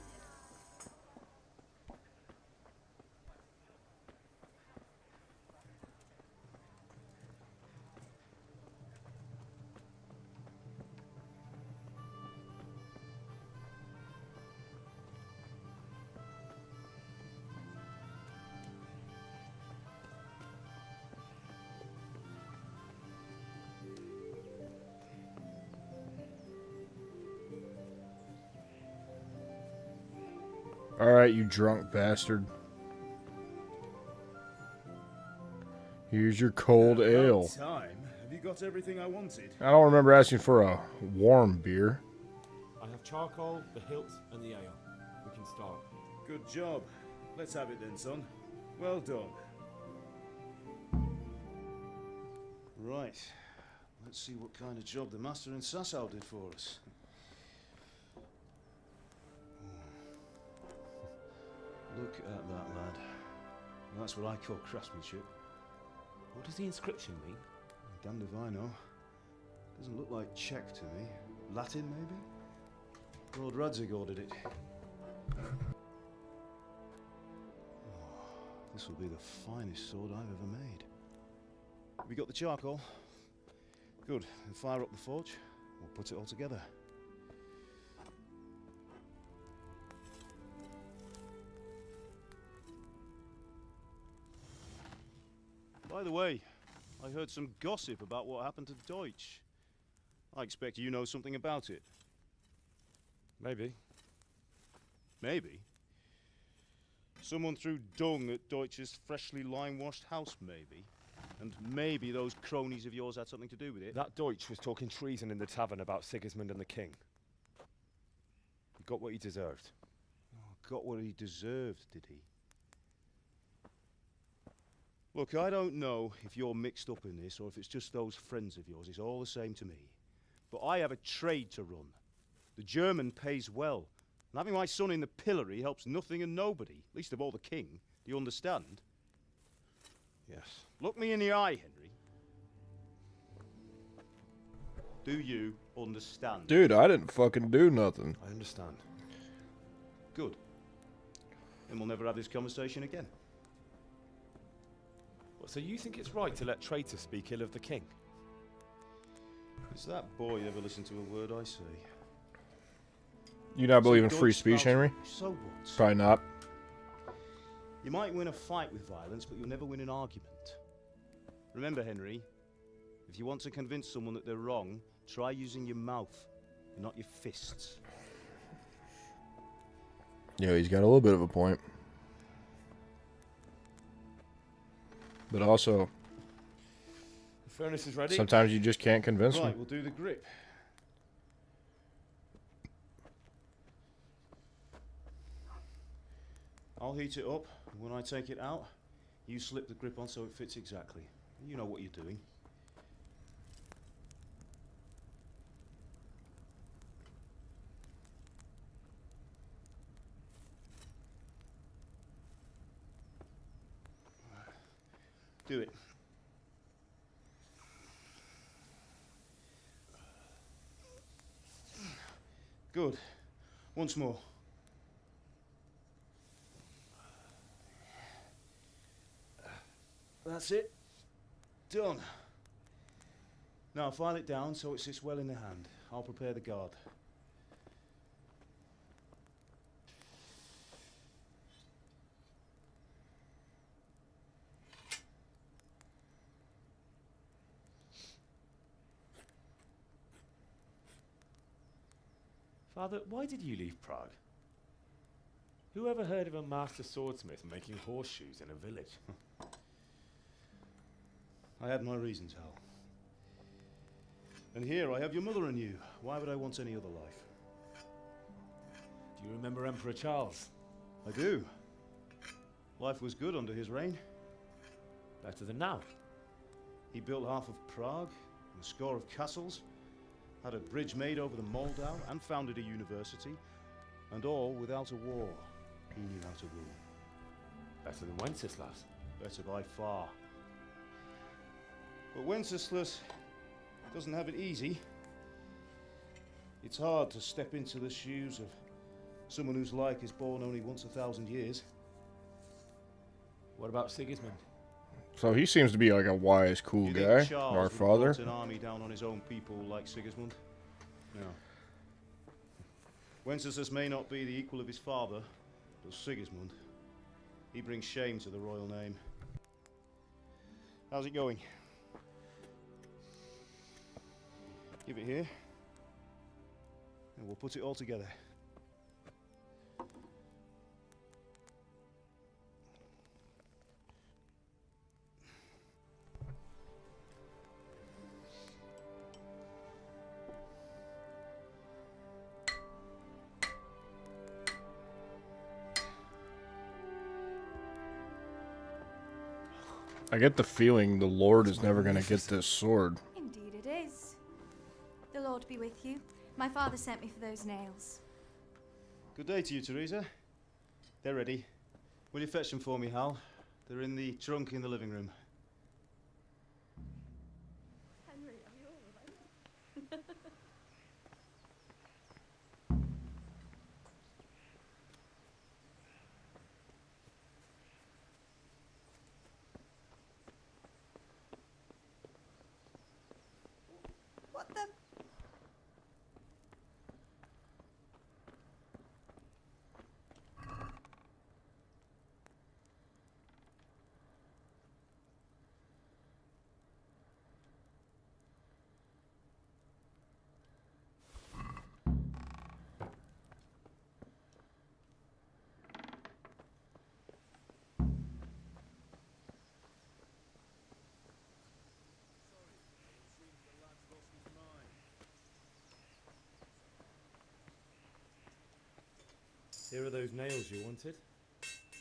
Alright, you drunk bastard. Here's your cold ale. Time. Have you got everything I wanted? I don't remember asking for a warm beer. I have charcoal, the hilt, and the ale. We can start. Good job. Let's have it then, son. Well done. Right. Let's see what kind of job the master in Sasau did for us. Look at that, lad. That's what I call craftsmanship. What does the inscription mean? Damned if I know. Doesn't look like Czech to me. Latin, maybe? Lord Radzig ordered it. Oh, this will be the finest sword I've ever made. We got the charcoal? Good. Then fire up the forge. We'll put it all together. By the way, I heard some gossip about what happened to Deutsch. I expect you know something about it. Maybe. Maybe? Someone threw dung at Deutsch's freshly lime-washed house, maybe? And maybe those cronies of yours had something to do with it? That Deutsch was talking treason in the tavern about Sigismund and the king. He got what he deserved. Oh, got what he deserved, did he? Look, I don't know if you're mixed up in this or if it's just those friends of yours. It's all the same to me. But I have a trade to run. The German pays well. And having my son in the pillory helps nothing and nobody, least of all the king. Do you understand? Yes. Look me in the eye, Henry. Do you understand? Dude, I didn't fucking do nothing. I understand. Good. Then we'll never have this conversation again. So you think it's right to let traitors speak ill of the king? Does that boy ever listen to a word I say? You not believe in So free Deutsch speech, spouts- Henry? So what? Probably not. You might win a fight with violence, but you'll never win an argument. Remember, Henry, if you want to convince someone that they're wrong, try using your mouth, and not your fists. Yeah, he's got a little bit of a point. But also, The furnace is ready. sometimes you just can't convince Right, them. we'll do the grip. I'll heat it up, and when I take it out, you slip the grip on so it fits exactly. You know what you're doing. Do it. Good. Once more. That's it. Done. Now file it down so it sits well in the hand. I'll prepare the guard. Father, why did you leave Prague? Who ever heard of a master swordsmith making horseshoes in a village? I had my reasons, Hal. And here I have your mother and you. Why would I want any other life? Do you remember Emperor Charles? I do. Life was good under his reign. Better than now. He built half of Prague, and a score of castles, had a bridge made over the Moldau, and founded a university, and all without a war. He knew how to rule. Better than Wenceslas. Better by far. But Wenceslas doesn't have it easy. It's hard to step into the shoes of someone whose like is born only once 1,000 years. What about Sigismund? So he seems to be like a wise, cool You guy. think Charles Our would father. have brought an army down on his own people like Sigismund? No. Wenceslas may not be the equal of his father, but Sigismund, he brings shame to the royal name. How's it going? Give it here, and we'll put it all together. I get the feeling the Lord is never going to get this sword. Indeed it is. The Lord be with you. My father sent me for those nails. Good day to you, Teresa. They're ready. Will you fetch them for me, Hal? They're in the trunk in the living room. Henry, are you alright? What the? Here are those nails you wanted.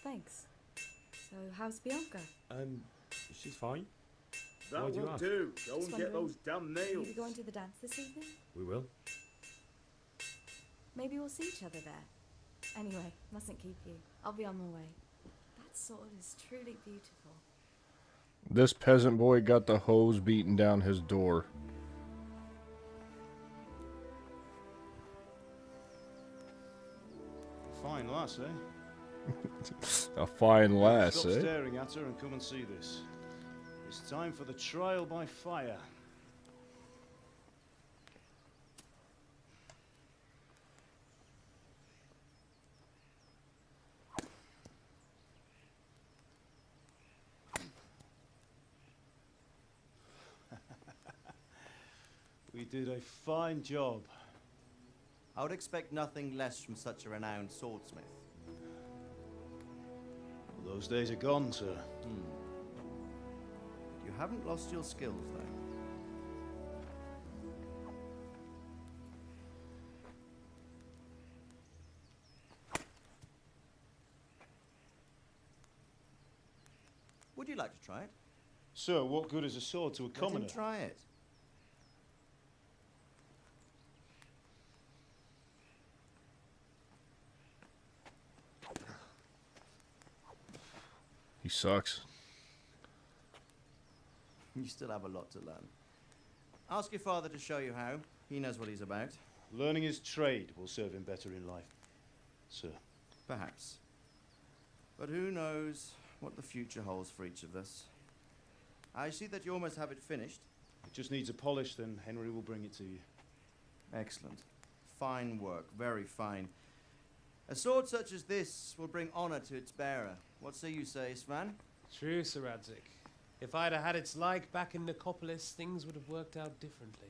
Thanks. So, how's Bianca? She's fine. That Why'd you won't ask? do. Go Just and get wondering, those damn Will nails. you be going to the dance this evening? We will. Maybe we'll see each other there. Anyway, mustn't keep you. I'll be on my way. That sword is truly beautiful. This peasant boy got the hose beaten down his door. Fine lass, eh? A fine lass, Stop eh? staring at her and come and see this. It's time for the trial by fire. We did a fine job. I would expect nothing less from such a renowned swordsmith. Well, those days are gone, sir. You haven't lost your skills, though. Would you like to try it? Sir, what good is a sword to a Let commoner? him try it. He sucks. You still have a lot to learn. Ask your father to show you how. He knows what he's about. Learning his trade will serve him better in life, sir. Perhaps. But who knows what the future holds for each of us. I see that you almost have it finished. It just needs a polish, then Henry will bring it to you. Excellent. Fine work, very fine. A sword such as this will bring honor to its bearer. What say you, Svan? True, Sir Radzik. If I'd have had its like back in Nicopolis, things would have worked out differently.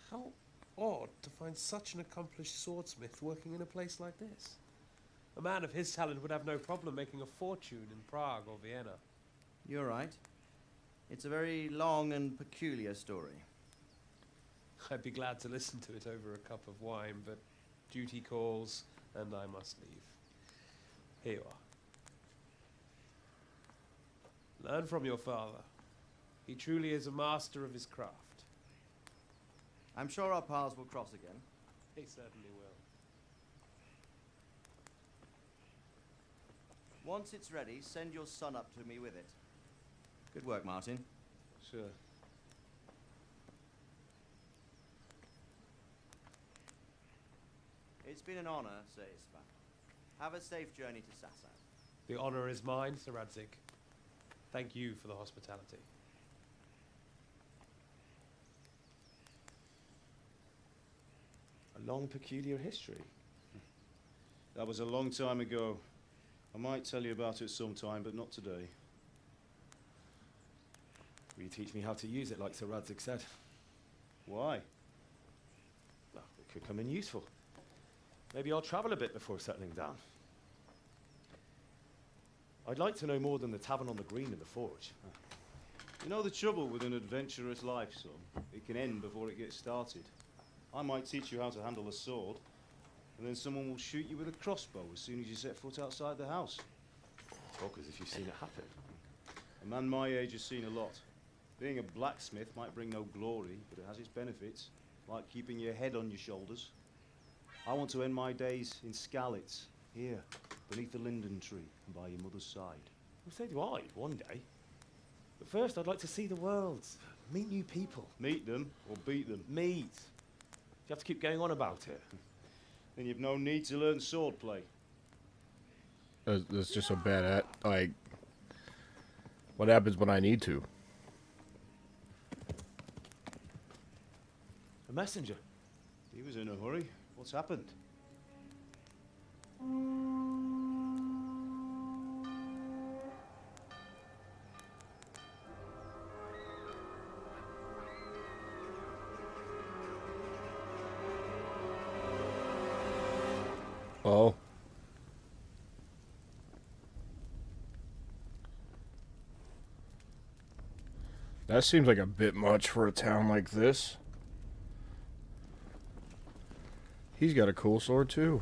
How odd to find such an accomplished swordsmith working in a place like this. A man of his talent would have no problem making a fortune in Prague or Vienna. You're right. It's a very long and peculiar story. I'd be glad to listen to it over a cup of wine, but duty calls, and I must leave. Here you are. Learn from your father. He truly is a master of his craft. I'm sure our paths will cross again. He certainly will. Once it's ready, send your son up to me with it. Good work, Martin. Sure. It's been an honor, Sir Ispan. Have a safe journey to Sassan. The honor is mine, Sir Radzik. Thank you for the hospitality. A long, peculiar history. That was a long time ago. I might tell you about it sometime, but not today. Will you teach me how to use it like Sir Radzik said? Why? Well, it could come in useful. Maybe I'll travel a bit before settling down. I'd like to know more than the tavern on the green and the forge. You know the trouble with an adventurous life, son? It can end before it gets started. I might teach you how to handle a sword, and then someone will shoot you with a crossbow as soon as you set foot outside the house. Talk as if you've seen it happen. A man my age has seen a lot. Being a blacksmith might bring no glory, but it has its benefits, like keeping your head on your shoulders. I want to end my days in Skalitz, here, beneath the linden tree, and by your mother's side. Well, so do I, one day. But first, I'd like to see the world, meet new people. Meet them, or beat them? Meet. You have to keep going on about it. Then you've no need to learn swordplay. That's just so bad at, like, what happens when I need to? A messenger. He was in a hurry. What's happened? Oh. That seems like a bit much for a town like this. He's got a cool sword too.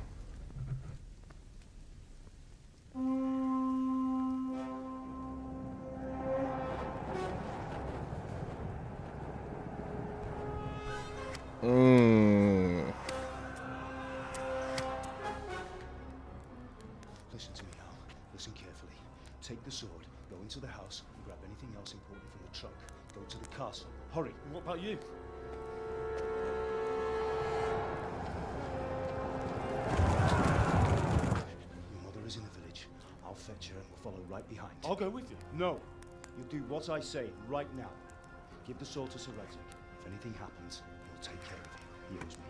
Listen to me now. Listen carefully. Take the sword, go into the house, and grab anything else important from the trunk. Go to the castle. Hurry. And what about you? Your mother is in the village. I'll fetch her and we'll follow right behind. I'll go with you. No. You do what I say right now. Give the sword to Sir Radzik. If anything happens, he'll take care of you. He owes me.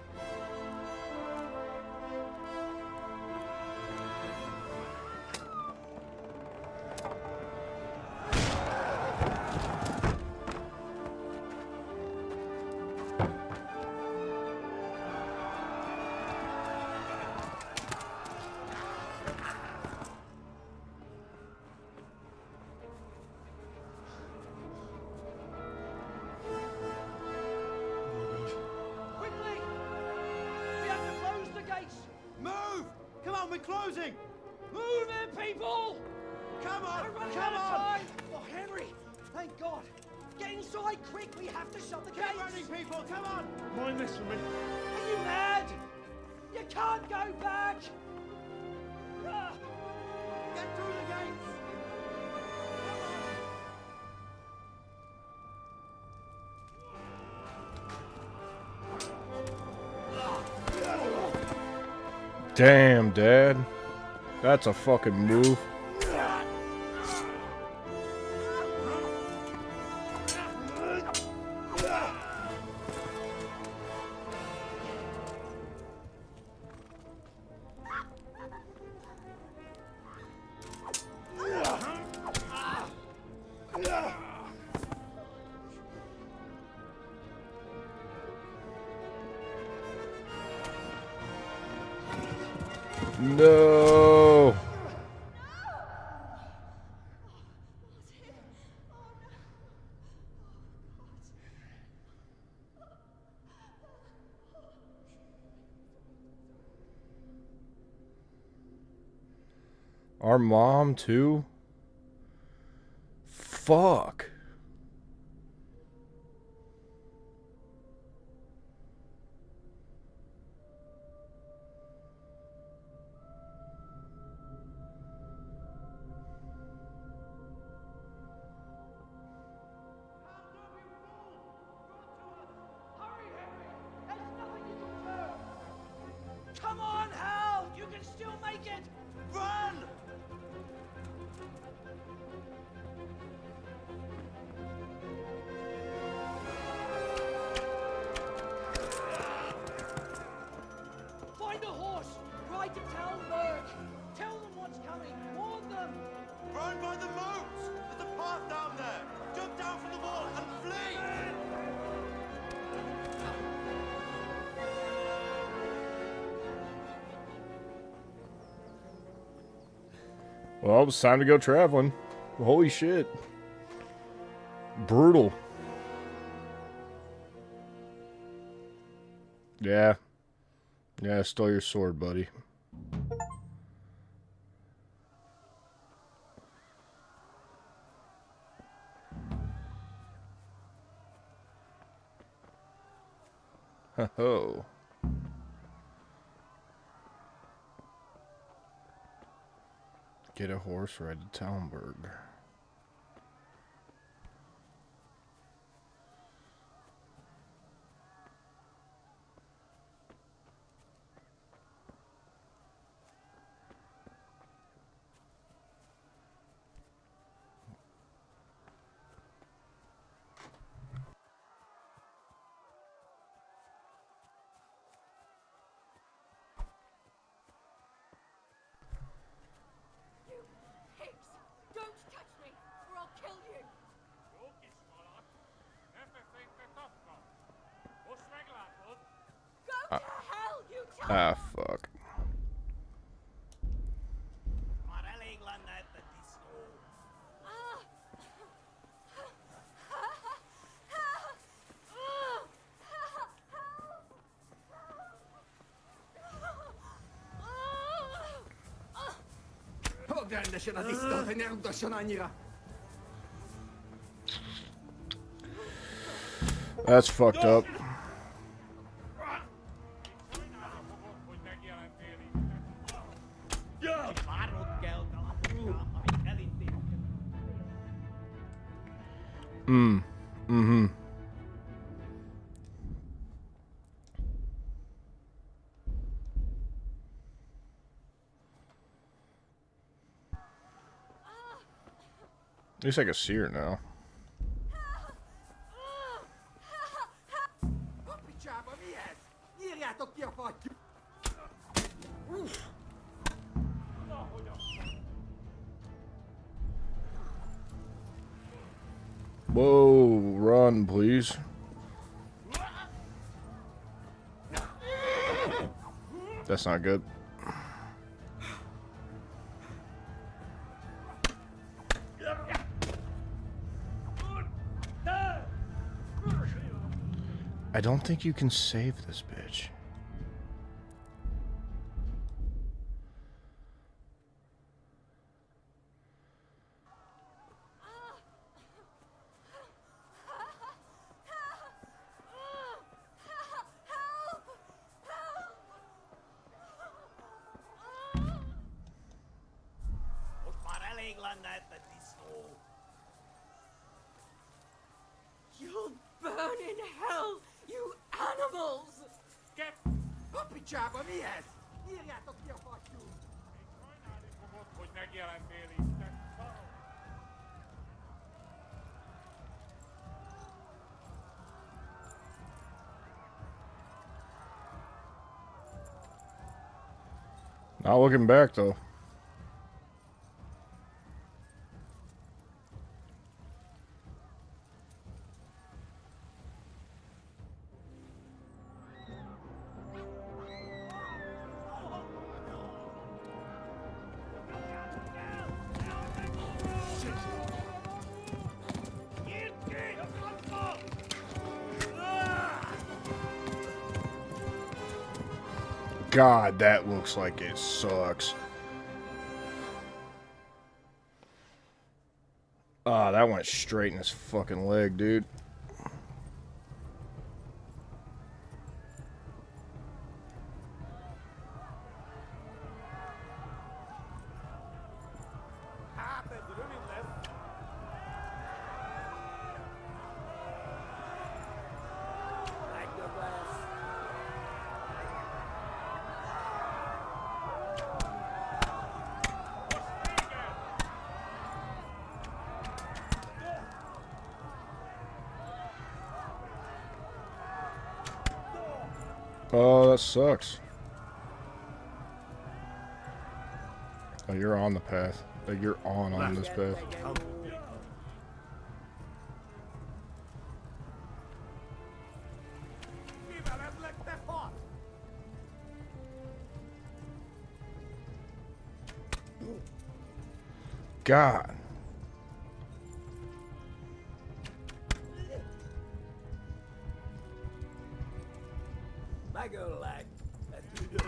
Quickly! We have to close the gates! Move! Come on, we're closing! Move in, people! Come on! We're running Come out of on! time! Oh, Henry! Thank God! Get inside quick! We have to shut the gates! Keep running, people! Come on! Mind this for me. Are you mad? You can't go back! Ah! Get through the gates! Damn, Dad. That's a fucking move. No. Our mom too? fuck? Come on, Hal! You can still make it! Run! Find a horse! Ride to Talmberg! Tell them what's coming! Warn them! Run by the moat! There's a path down there! Jump down from the wall and flee! Well, it's time to go traveling. Holy shit. Brutal. Yeah. Yeah, stole your sword, buddy. Ho-ho. Get a horse, ride to Talmberg. Don't touch me, or I'll kill you! Go to hell, you Ah, fuck. That's fucked up. Mm-hmm. At least I can see her now. Whoa, run, please. That's not good. I don't think you can save this bitch. You'll burn in hell, you animals! Get puppy chap on me head! Not looking back though. God, that looks like it sucks. Ah, that went straight in his fucking leg, dude. Oh, that sucks. Oh, you're on the path. Like, you're on this path. God. My girl like that you do.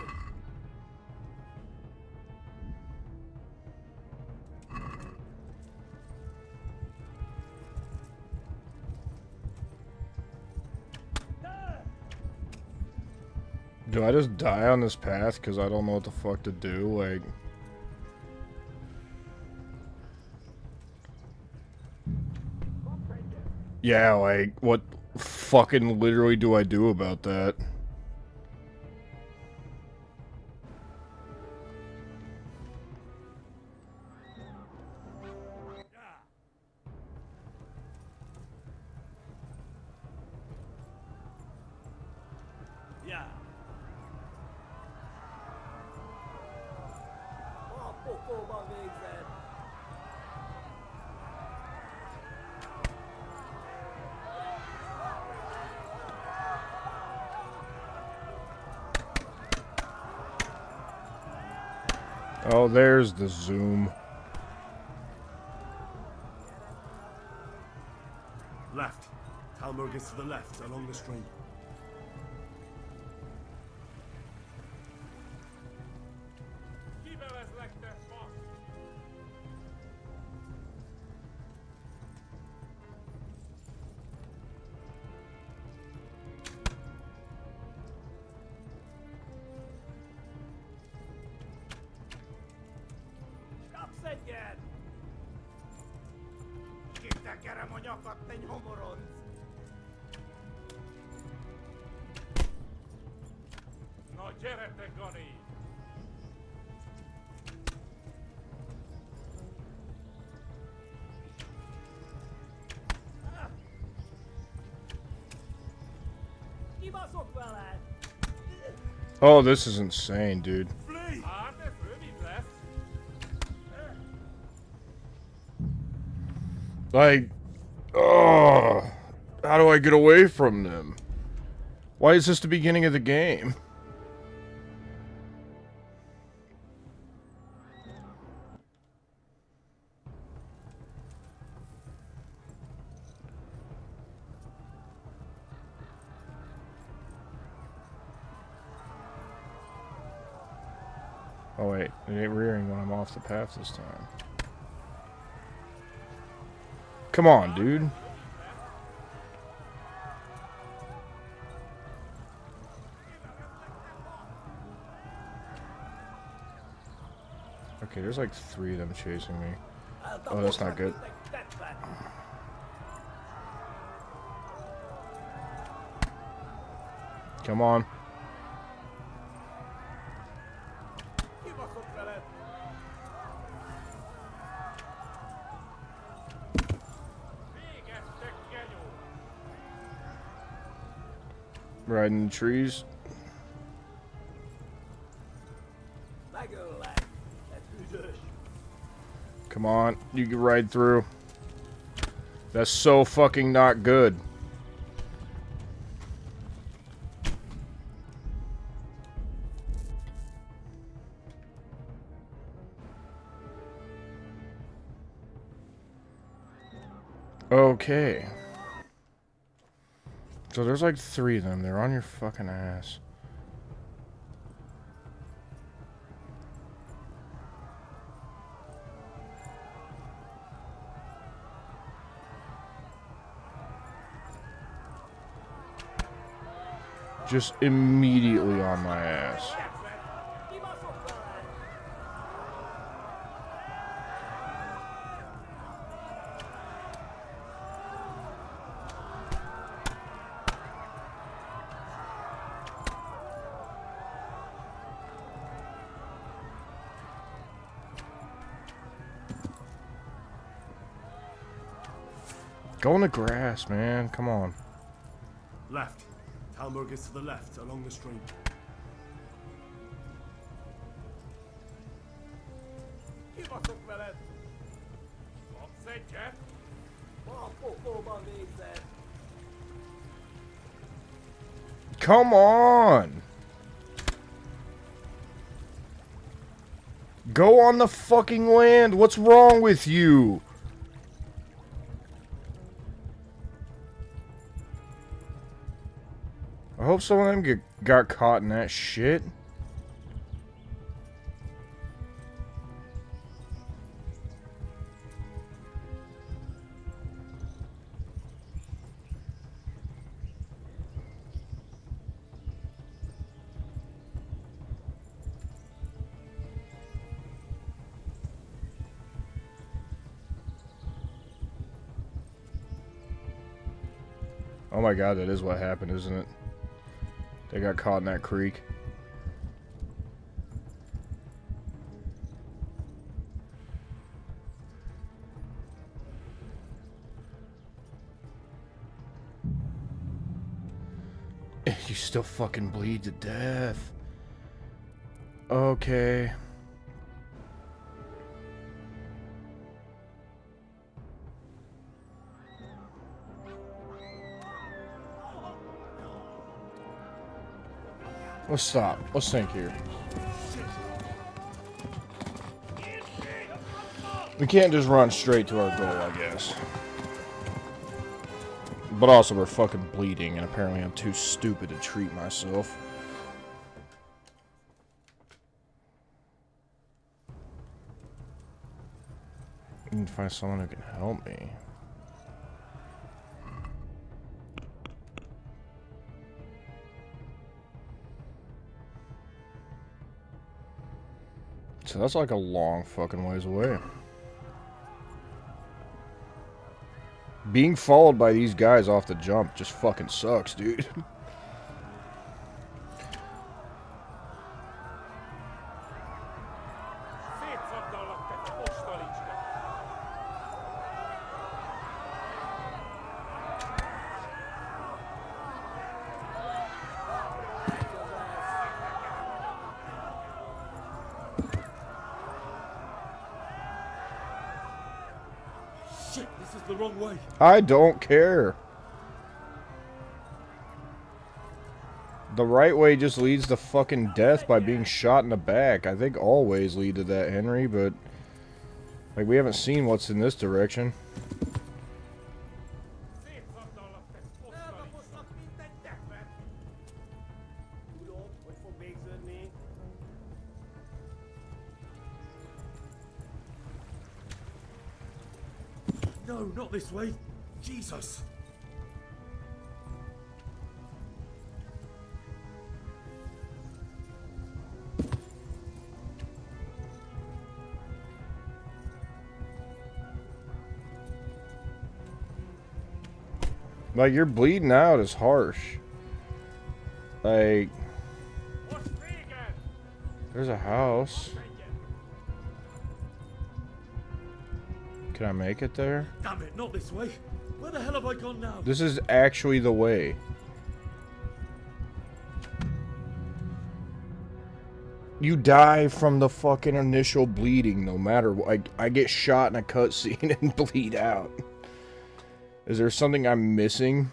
Do I just die on this path because I don't know what the fuck to do? Like... Yeah, like, what fucking literally do I do about that? Yeah. Oh, poco about things then. Oh, there's the zoom. Left. Talmud is to the left, along the stream. Kapszedjen! Kitekerem a nyakat, te nyomoronc! Na gyere te, Gani! Kibaszok veled! Oh, this is insane, dude. Hát ez rövid lesz. Like, oh, how do I get away from them? Why is this the beginning of the game? Oh wait, it ain't rearing when I'm off the path this time. Come on, dude. Okay, there's like 3 of them chasing me. Oh, that's not good. Come on. Kibaszok veled! Végeztek, genyó! Riding the trees. Megöllek! Te tüdös! Come on, you can ride through. That's so fucking not good. Okay. So there's like 3 of them. They're on your fucking ass. Just immediately on my ass. Go in the grass, man. Come on. Left. Talmberg is to the left, along the stream. Come on! Go on the fucking land! What's wrong with you? I hope some of them got caught in that shit. Oh my god, that is what happened, isn't it? They got caught in that creek. You still fucking bleed to death. Okay. Let's stop. Let's think here. We can't just run straight to our goal, I guess. But also, we're fucking bleeding, and apparently I'm too stupid to treat myself. I need to find someone who can help me. So that's like a long fucking ways away. Being followed by these guys off the jump just fucking sucks, dude. Shit, this is the wrong way. I don't care. The right way just leads to fucking death by being shot in the back. I think all ways lead to that, Henry, but like we haven't seen what's in this direction. No, not this way. Jesus. Like, you're bleeding out is harsh. Like, there's a house. Can I make it there? Damn it, not this way. Where the hell have I gone now? This is actually the way. You die from the fucking initial bleeding no matter what. I get shot in a cutscene and bleed out. Is there something I'm missing?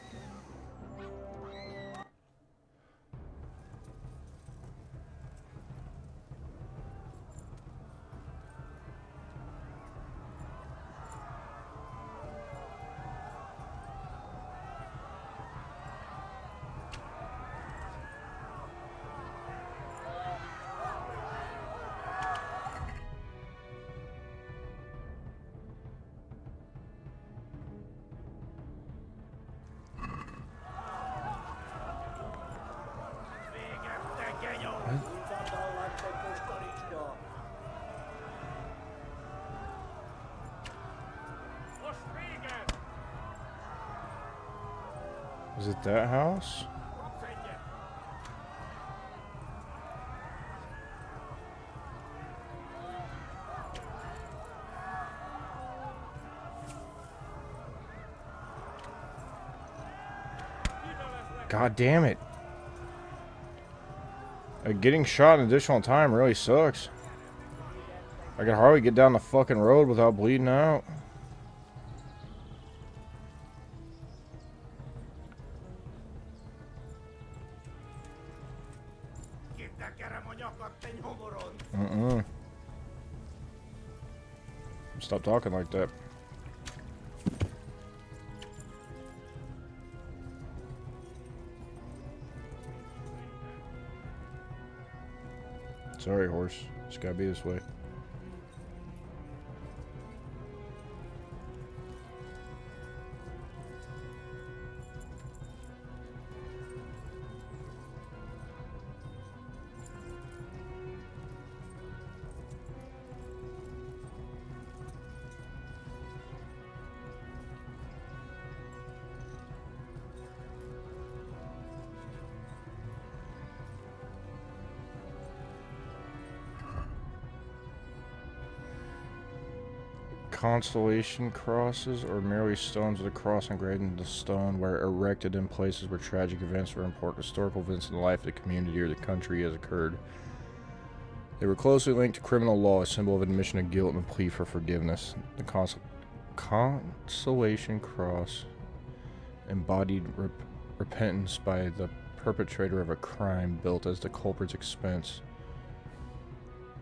Is it that house? God damn it. Getting shot an additional time really sucks. I can hardly get down the fucking road without bleeding out. Stop talking like that. Sorry, horse. It's gotta be this way. Consolation crosses are merely stones with a cross engraved into stone where erected in places where tragic events or important historical events in the life of the community or the country has occurred. They were closely linked to criminal law, a symbol of admission of guilt and a plea for forgiveness. The consolation cross embodied repentance by the perpetrator of a crime built as the culprit's expense.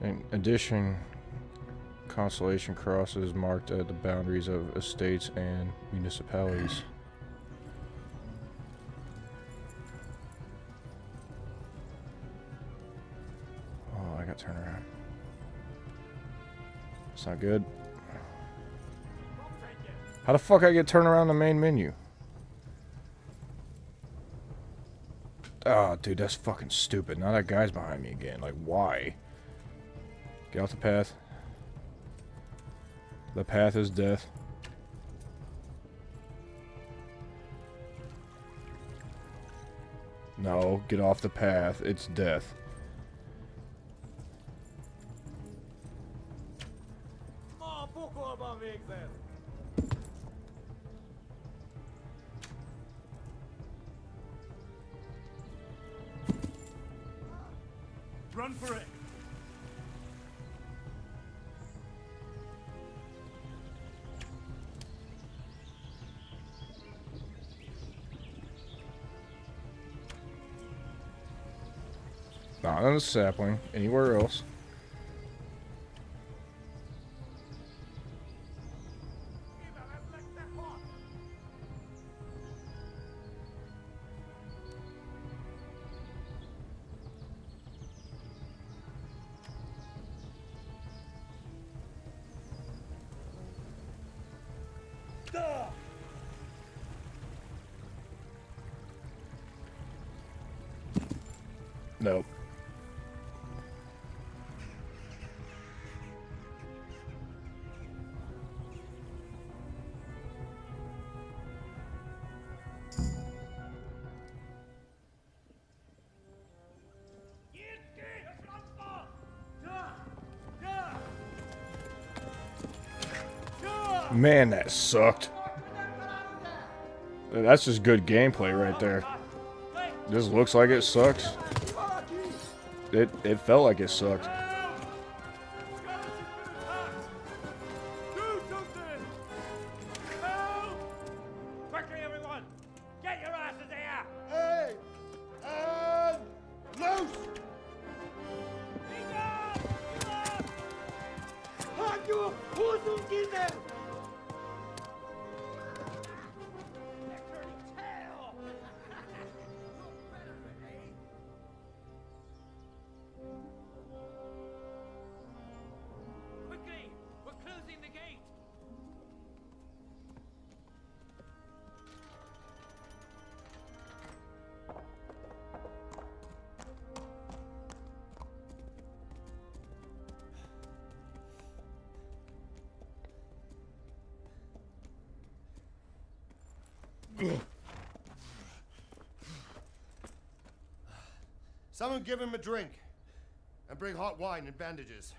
In addition, consolation crosses marked at the boundaries of estates and municipalities. Oh, I got to turn around. It's not good. How the fuck I get turned around the main menu? Oh, dude, that's fucking stupid. Now that guy's behind me again. Like, why? Get off the path. The path is death. No, get off the path. It's death. Run for it! Not on a sapling. Anywhere else. Nope. Man, that sucked. That's just good gameplay right there. This looks like it sucks. It felt like it sucked. Quickly, everyone! Get your asses here! Hey! And loose! Have you who's in there? Quickly! We're closing the gate! Someone give him a drink. And bring hot wine and bandages.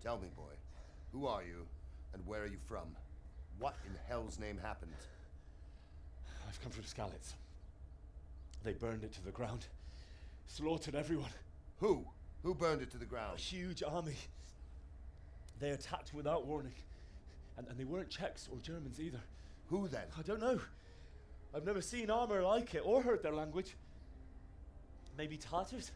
Tell me, boy, who are you, and where are you from? What in hell's name happened? I've come from Skalitz. They burned it to the ground. Slaughtered everyone. Who? Who burned it to the ground? A huge army. They attacked without warning. And they weren't Czechs or Germans either. Who then? I don't know. I've never seen armor like it or heard their language. Maybe Tatars?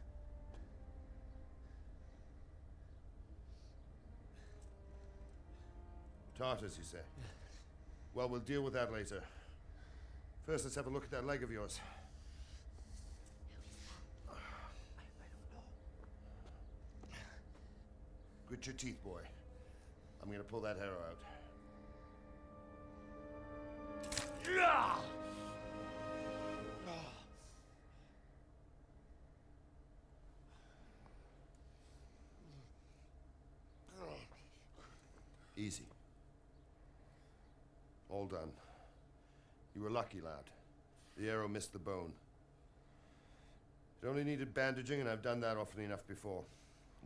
Tartars, you say? Well, we'll deal with that later. First, let's have a look at that leg of yours. Grit your teeth, boy. I'm gonna pull that arrow out. Easy. All done. You were lucky, lad. The arrow missed the bone. It only needed bandaging, and I've done that often enough before.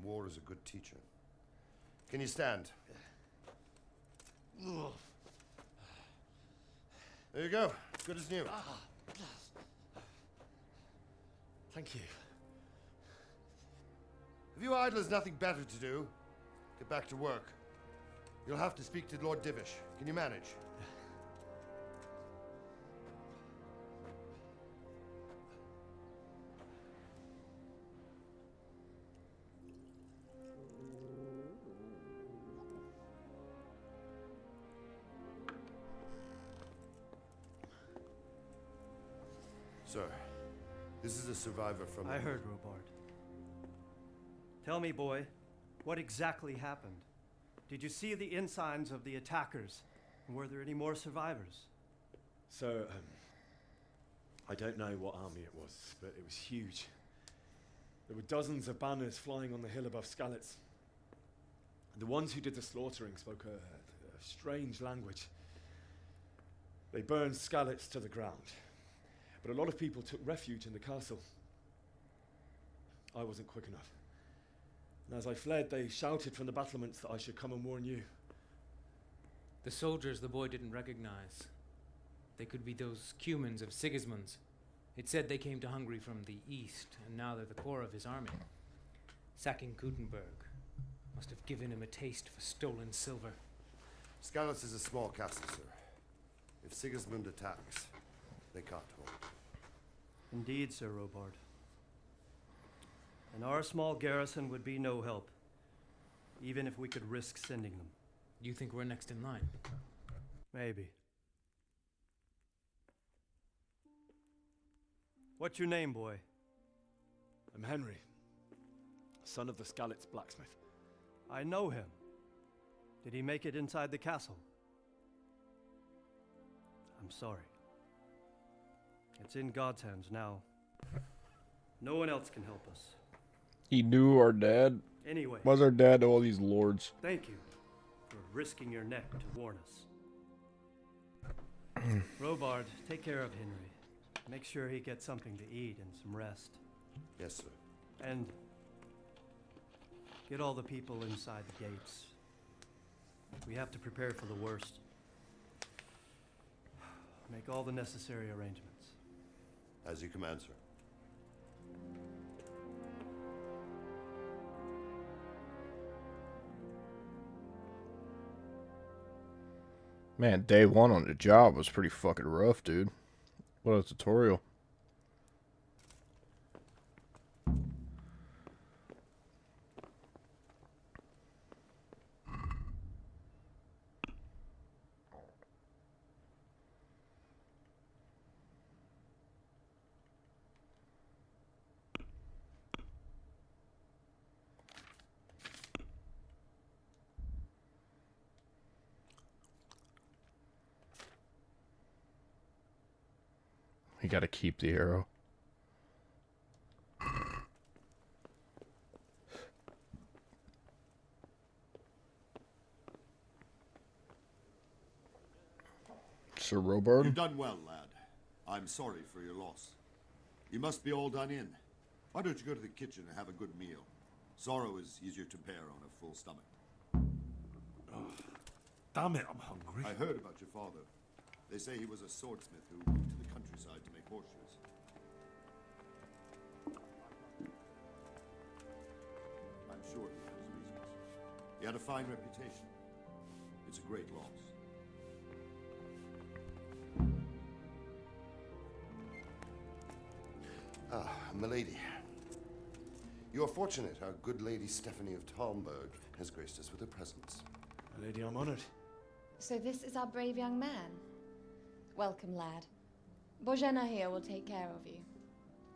War is a good teacher. Can you stand? There you go. Good as new. Thank you. Have you idlers nothing better to do? Get back to work. You'll have to speak to Lord Divish. Can you manage? Sir, this is a survivor from... I heard, Robard. Tell me, boy, what exactly happened? Did you see the ensigns of the attackers? And were there any more survivors? So, I don't know what army it was, but it was huge. There were dozens of banners flying on the hill above Skalitz. The ones who did the slaughtering spoke a strange language. They burned Skalitz to the ground. But a lot of people took refuge in the castle. I wasn't quick enough. And as I fled, they shouted from the battlements that I should come and warn you. The soldiers the boy didn't recognize. They could be those Cumans of Sigismund's. It said they came to Hungary from the east, and now they're the core of his army. Sacking Gutenberg must have given him a taste for stolen silver. Skalitz is a small castle, sir. If Sigismund attacks, they can't hold. Indeed, Sir Robard. And our small garrison would be no help, even if we could risk sending them. You think we're next in line? Maybe. What's your name, boy? I'm Henry, son of the Skalitz blacksmith. I know him. Did he make it inside the castle? I'm sorry. It's in God's hands now. No one else can help us. He knew our dad. Anyway. Why's our dad to all these lords? Thank you for risking your neck to warn us. Robard, take care of Henry. Make sure he gets something to eat and some rest. Yes, sir. And get all the people inside the gates. We have to prepare for the worst. Make all the necessary arrangements. As you command, sir. Man, day one on the job was pretty fucking rough, dude. What a tutorial. You gotta keep the arrow. Sir Robard. You've done well, lad. I'm sorry for your loss. You must be all done in. Why don't you go to the kitchen and have a good meal? Sorrow is easier to bear on a full stomach. Damn it, I'm hungry. I heard about your father. They say he was a swordsmith who moved to the countryside to make horseshoes. I'm sure he had his reasons. He had a fine reputation. It's a great loss. Ah, milady. You are fortunate our good lady Stephanie of Talmberg has graced us with her presence. My lady, I'm honored. So this is our brave young man. Welcome, lad. Bojena here will take care of you.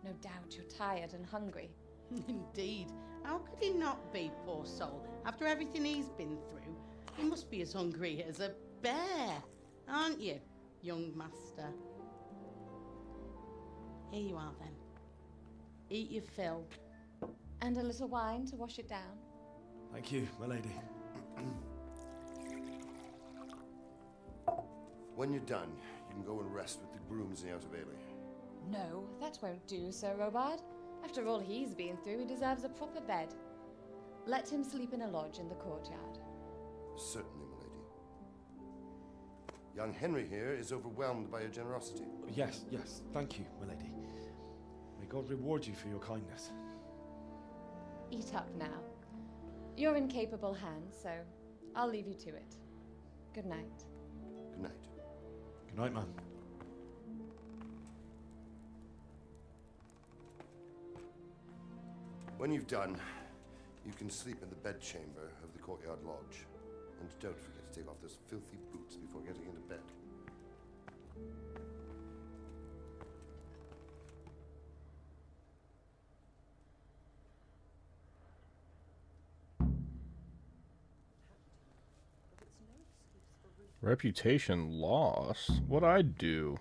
No doubt you're tired and hungry. Indeed. How could he not be, poor soul? After everything he's been through, he must be as hungry as a bear, aren't you, young master? Here you are, then. Eat your fill. And a little wine to wash it down. Thank you, my lady. When you're done, you can go and rest with the grooms in the Outer Bailey. No, that won't do, Sir Robard. After all he's been through, he deserves a proper bed. Let him sleep in a lodge in the courtyard. Certainly, milady. Young Henry here is overwhelmed by your generosity. Yes, yes, thank you, my lady. May God reward you for your kindness. Eat up now. You're in capable hands, so I'll leave you to it. Good night. Good night. Good night, ma'am. When you've done, you can sleep in the bedchamber of the courtyard lodge. And don't forget to take off those filthy boots before getting into bed. Reputation loss? What'd I do?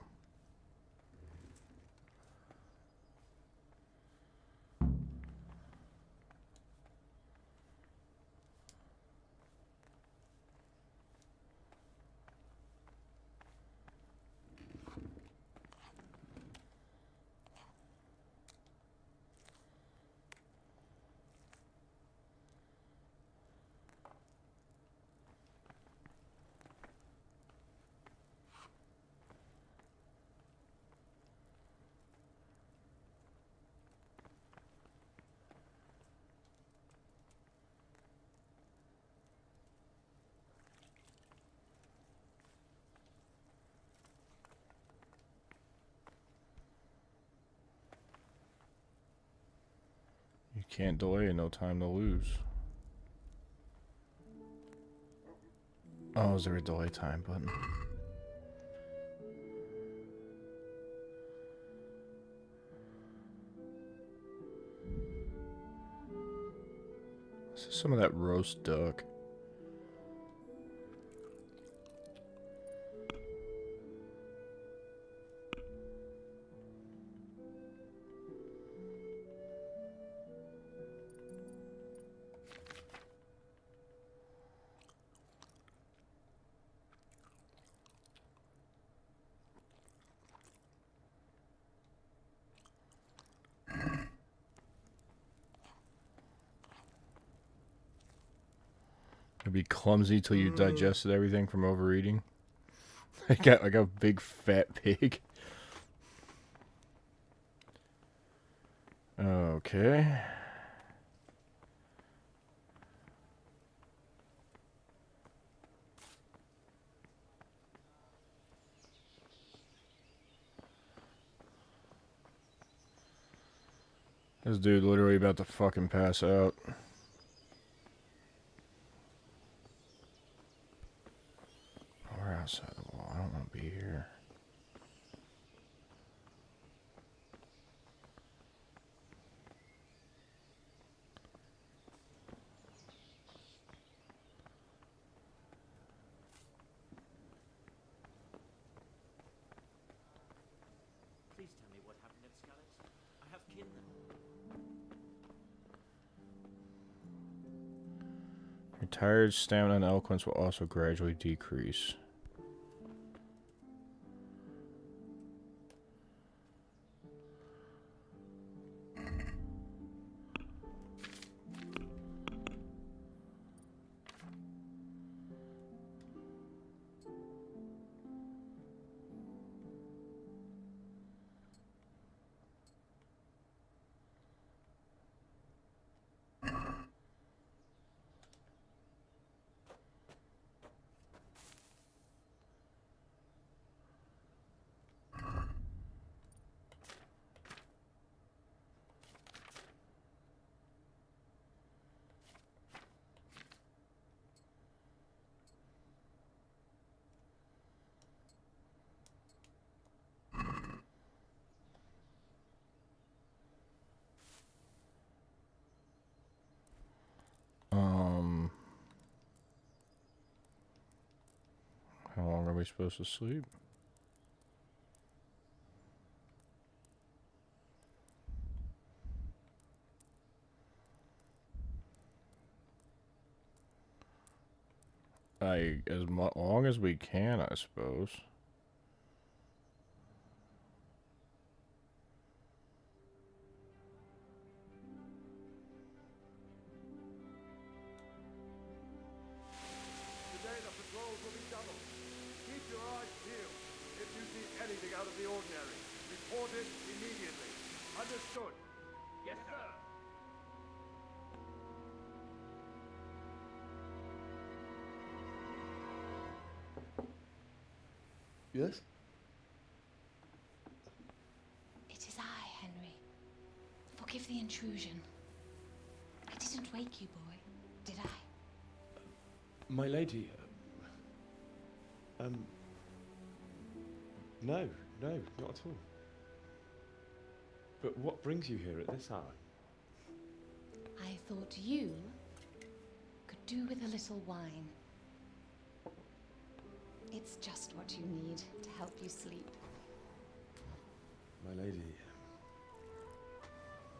You can't delay, no time to lose. Oh, is there a delay time button? This is some of that roast duck. It'd be clumsy till you digested everything from overeating. I got like a big fat pig. Okay. This dude literally about to fucking pass out. We're outside the wall. I don't want to be here. Please tell me what happened at Skalitz. I have kin there. Your tired stamina and eloquence will also gradually decrease. Are we supposed to sleep? As long as we can, I suppose. Today the patrols will be doubled. Keep your eyes peeled. If you see anything out of the ordinary, report it immediately. Understood? Yes, sir. Yes? It is I, Henry. Forgive the intrusion. I didn't wake you, boy, did I? My lady, no, not at all. But what brings you here at this hour? I thought you could do with a little wine. It's just what you need to help you sleep. My lady,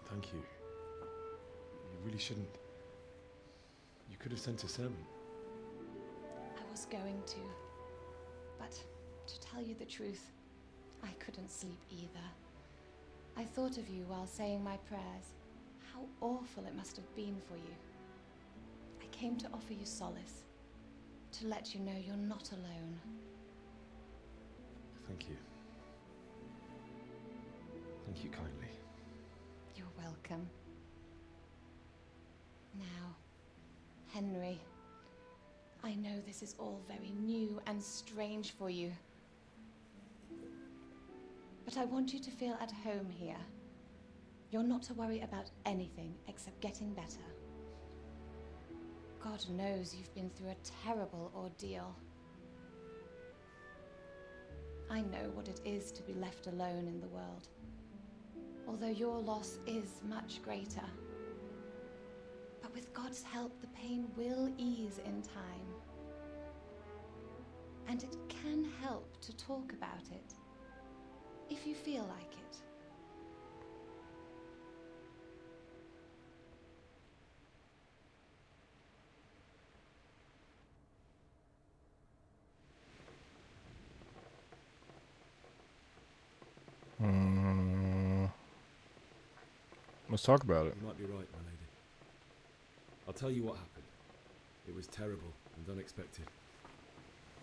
thank you. You really shouldn't. You could have sent a servant. I was going to, but to tell you the truth, I couldn't sleep either. I thought of you while saying my prayers. How awful it must have been for you. I came to offer you solace, to let you know you're not alone. Thank you. Thank you kindly. You're welcome. Now, Henry, I know this is all very new and strange for you. But I want you to feel at home here. You're not to worry about anything except getting better. God knows you've been through a terrible ordeal. I know what it is to be left alone in the world, although your loss is much greater. But with God's help, the pain will ease in time. And it can help to talk about it, if you feel like it. Let's talk about it. You might be right, my lady. I'll tell you what happened. It was terrible and unexpected.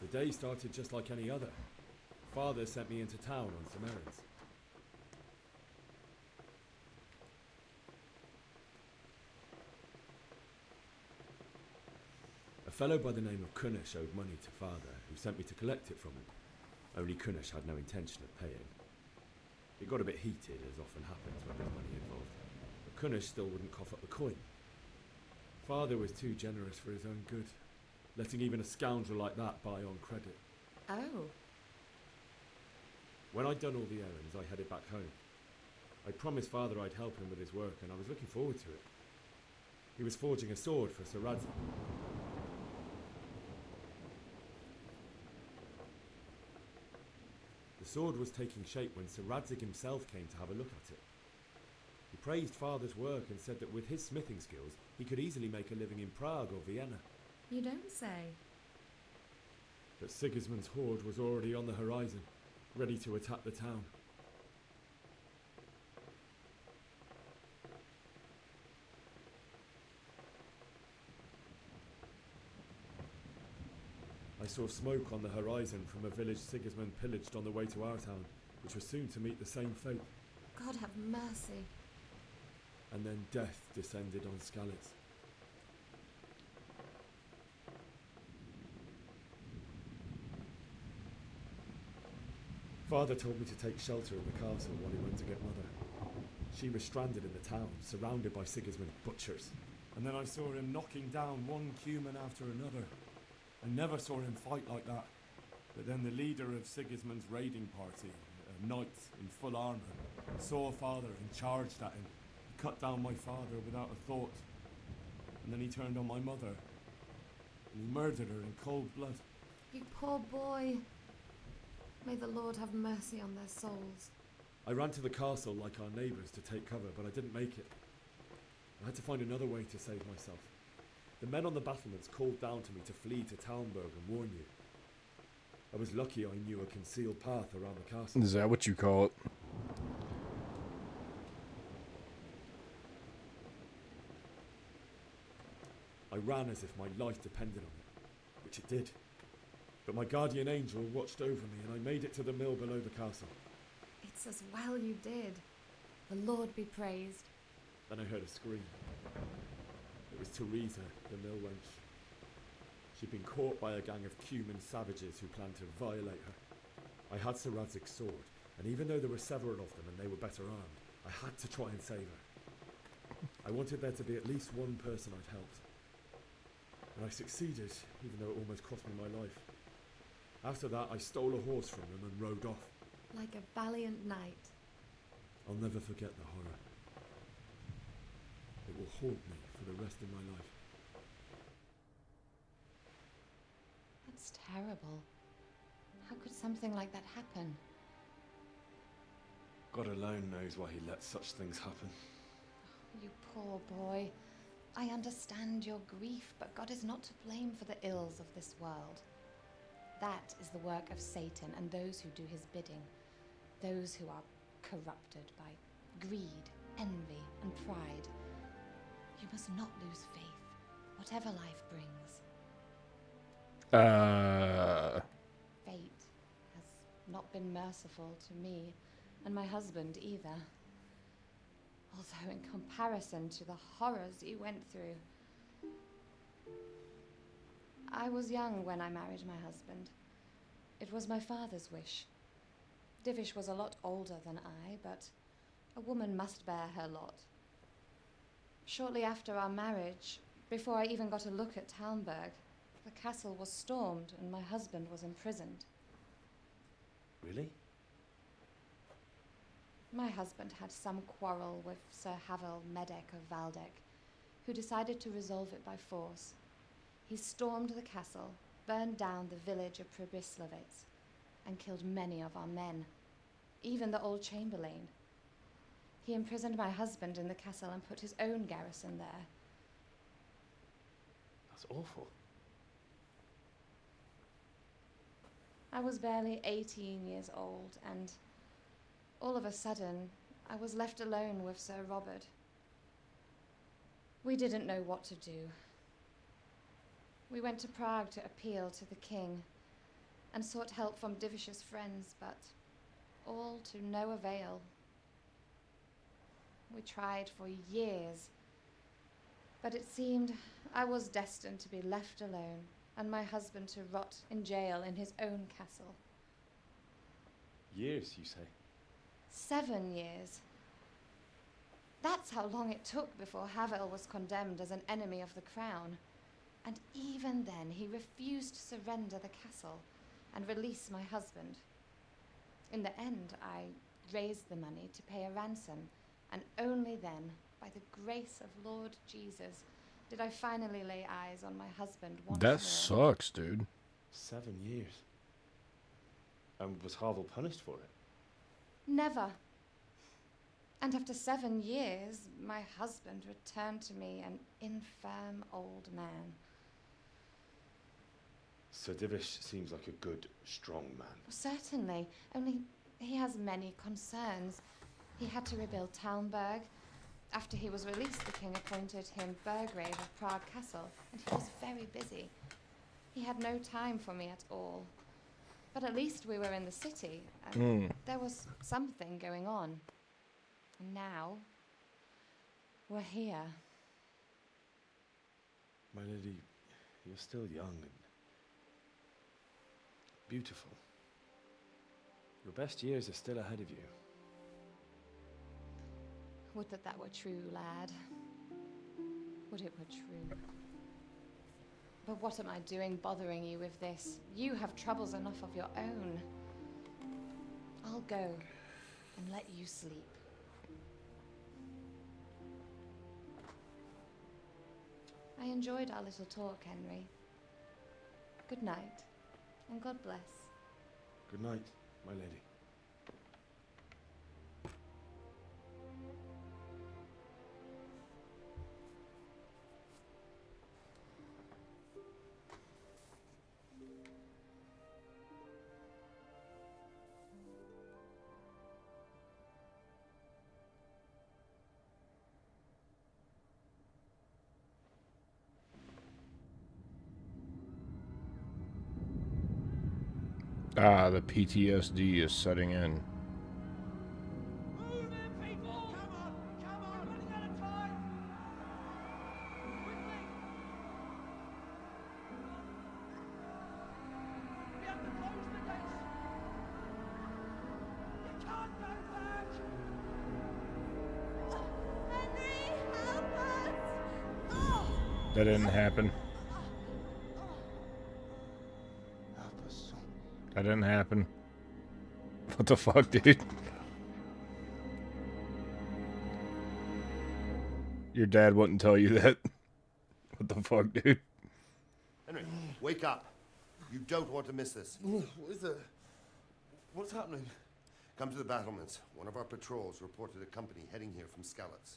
The day started just like any other. Father sent me into town on some errands. A fellow by the name of Kunnish owed money to Father, who sent me to collect it from him. Only Kunnish had no intention of paying. It got a bit heated, as often happens when there's money involved. But Kunnish still wouldn't cough up the coin. Father was too generous for his own good, letting even a scoundrel like that buy on credit. Oh. When I'd done all the errands, I headed back home. I promised Father I'd help him with his work, and I was looking forward to it. He was forging a sword for Sir Radzik. The sword was taking shape when Sir Radzik himself came to have a look at it. He praised Father's work and said that with his smithing skills, he could easily make a living in Prague or Vienna. You don't say. But Sigismund's horde was already on the horizon, ready to attack the town. I saw smoke on the horizon from a village Sigismund pillaged on the way to our town, which was soon to meet the same fate. God have mercy. And then death descended on Skalitz. Father told me to take shelter in the castle while he went to get Mother. She was stranded in the town, surrounded by Sigismund butchers. And then I saw him knocking down one Cuman after another. I never saw him fight like that. But then the leader of Sigismund's raiding party, a knight in full armour, saw Father and charged at him. He cut down my father without a thought. And then he turned on my mother. And he murdered her in cold blood. You poor boy. May the Lord have mercy on their souls. I ran to the castle like our neighbours to take cover, but I didn't make it. I had to find another way to save myself. The men on the battlements called down to me to flee to Talmberg and warn you. I was lucky I knew a concealed path around the castle. Is that what you call it? I ran as if my life depended on it, which it did. But my guardian angel watched over me and I made it to the mill below the castle. It's as well you did. The Lord be praised. Then I heard a scream. It was Teresa, the mill wench. She'd been caught by a gang of Cuman savages who planned to violate her. I had Sir Radzig's sword, and even though there were several of them and they were better armed, I had to try and save her. I wanted there to be at least one person I'd helped. And I succeeded, even though it almost cost me my life. After that, I stole a horse from them and rode off. Like a valiant knight. I'll never forget the horror. It will haunt me for the rest of my life. That's terrible. How could something like that happen? God alone knows why he lets such things happen. You poor boy. I understand your grief, but God is not to blame for the ills of this world. That is the work of Satan and those who do his bidding. Those who are corrupted by greed, envy, and pride. You must not lose faith, whatever life brings. Fate has not been merciful to me, and my husband either. Although in comparison to the horrors you went through. I was young when I married my husband. It was my father's wish. Divish was a lot older than I, but a woman must bear her lot. Shortly after our marriage, before I even got a look at Talmberg, the castle was stormed and my husband was imprisoned. Really? My husband had some quarrel with Sir Havel Medek of Valdek, who decided to resolve it by force. He stormed the castle, burned down the village of Pribyslavitz, and killed many of our men, even the old chamberlain. He imprisoned my husband in the castle and put his own garrison there. That's awful. I was barely 18 years old, and all of a sudden, I was left alone with Sir Robert. We didn't know what to do. We went to Prague to appeal to the king and sought help from Divish's friends, but all to no avail. We tried for years, but it seemed I was destined to be left alone and my husband to rot in jail in his own castle. Years, you say? 7 years. That's how long it took before Havel was condemned as an enemy of the crown. And even then, he refused to surrender the castle and release my husband. In the end, I raised the money to pay a ransom, and only then, by the grace of Lord Jesus, did I finally lay eyes on my husband once more. That sucks, dude. 7 years. And was Havel punished for it? Never. And after 7 years, my husband returned to me an infirm old man. Sir Divish seems like a good, strong man. Certainly, only he has many concerns. He had to rebuild Talmberg. After he was released, the king appointed him Burgrave of Prague Castle, and he was very busy. He had no time for me at all. But at least we were in the city, and there was something going on. And now, we're here. My lady, you're still young and beautiful. Your best years are still ahead of you. Would that were true, lad. Would it were true. But what am I doing bothering you with this? You have troubles enough of your own. I'll go and let you sleep. I enjoyed our little talk, Henry. Good night, and God bless. Good night. my lady. Ah, the PTSD is setting in. That didn't happen. That didn't happen. What the fuck, dude? Your dad wouldn't tell you that. What the fuck, dude? Henry, wake up. You don't want to miss this. What is it? What's happening? Come to the battlements. One of our patrols reported a company heading here from Skalitz.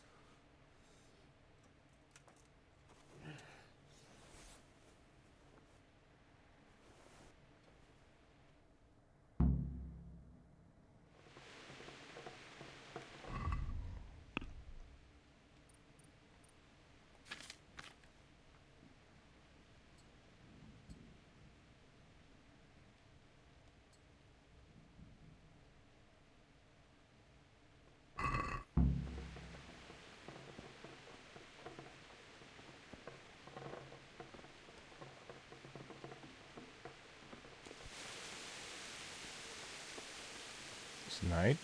It's night.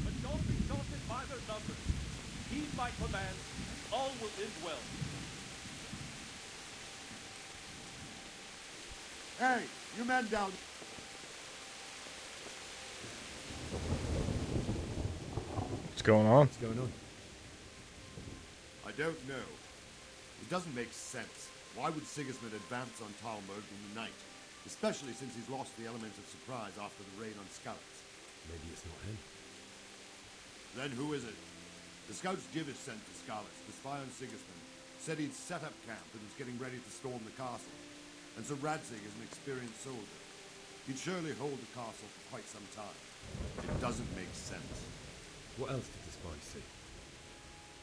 But don't be daunted by their numbers. Heed my command. All will end well. Hey, you men down. What's going on? What's going on? I don't know. It doesn't make sense. Why would Sigismund advance on Talmberg in the night? Especially since he's lost the element of surprise after the raid on Skalitz. Maybe it's not him. Then who is it? The scouts Jivish sent to Skalitz to spy on Sigismund said he'd set up camp and was getting ready to storm the castle. And so Radzig is an experienced soldier. He'd surely hold the castle for quite some time. It doesn't make sense. What else did the spies see?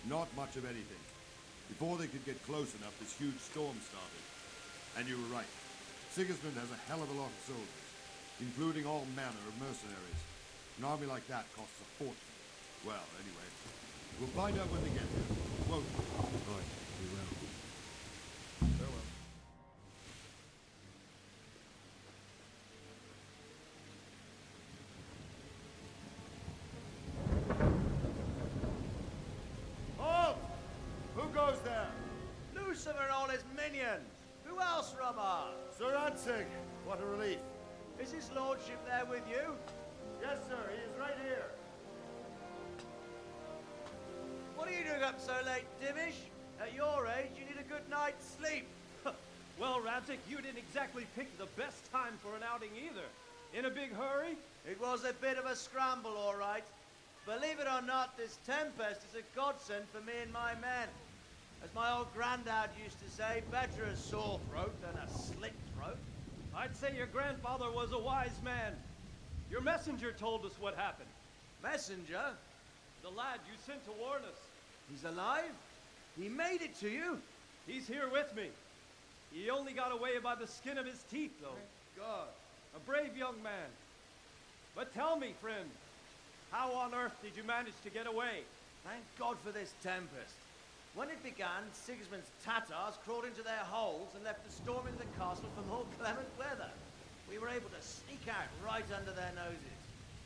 Not much of anything. Before they could get close enough, this huge storm started. And you were right. Sigismund has a hell of a lot of soldiers, including all manner of mercenaries. An army like that costs a fortune. Well, anyway, we'll find out when they get there, won't we? Right, we will. Farewell. Halt! Who goes there? Lucifer and all his minions. Who else, Rumar? Sir Radzig, what a relief. Is his lordship there with you? Yes, sir, he is right here. What are you doing up so late, Dimish? At your age, you need a good night's sleep. Well, Radzig, you didn't exactly pick the best time for an outing either. In a big hurry? It was a bit of a scramble, all right. Believe it or not, this tempest is a godsend for me and my men. As my old granddad used to say, better a sore throat than a slit throat. I'd say your grandfather was a wise man. Your messenger told us what happened. Messenger? The lad you sent to warn us. He's alive? He made it to you? He's here with me. He only got away by the skin of his teeth, though. Thank God. A brave young man. But tell me, friend, how on earth did you manage to get away? Thank God for this tempest. When it began, Sigismund's Tatars crawled into their holes and left the storm into the castle for more clement weather. We were able to sneak out right under their noses.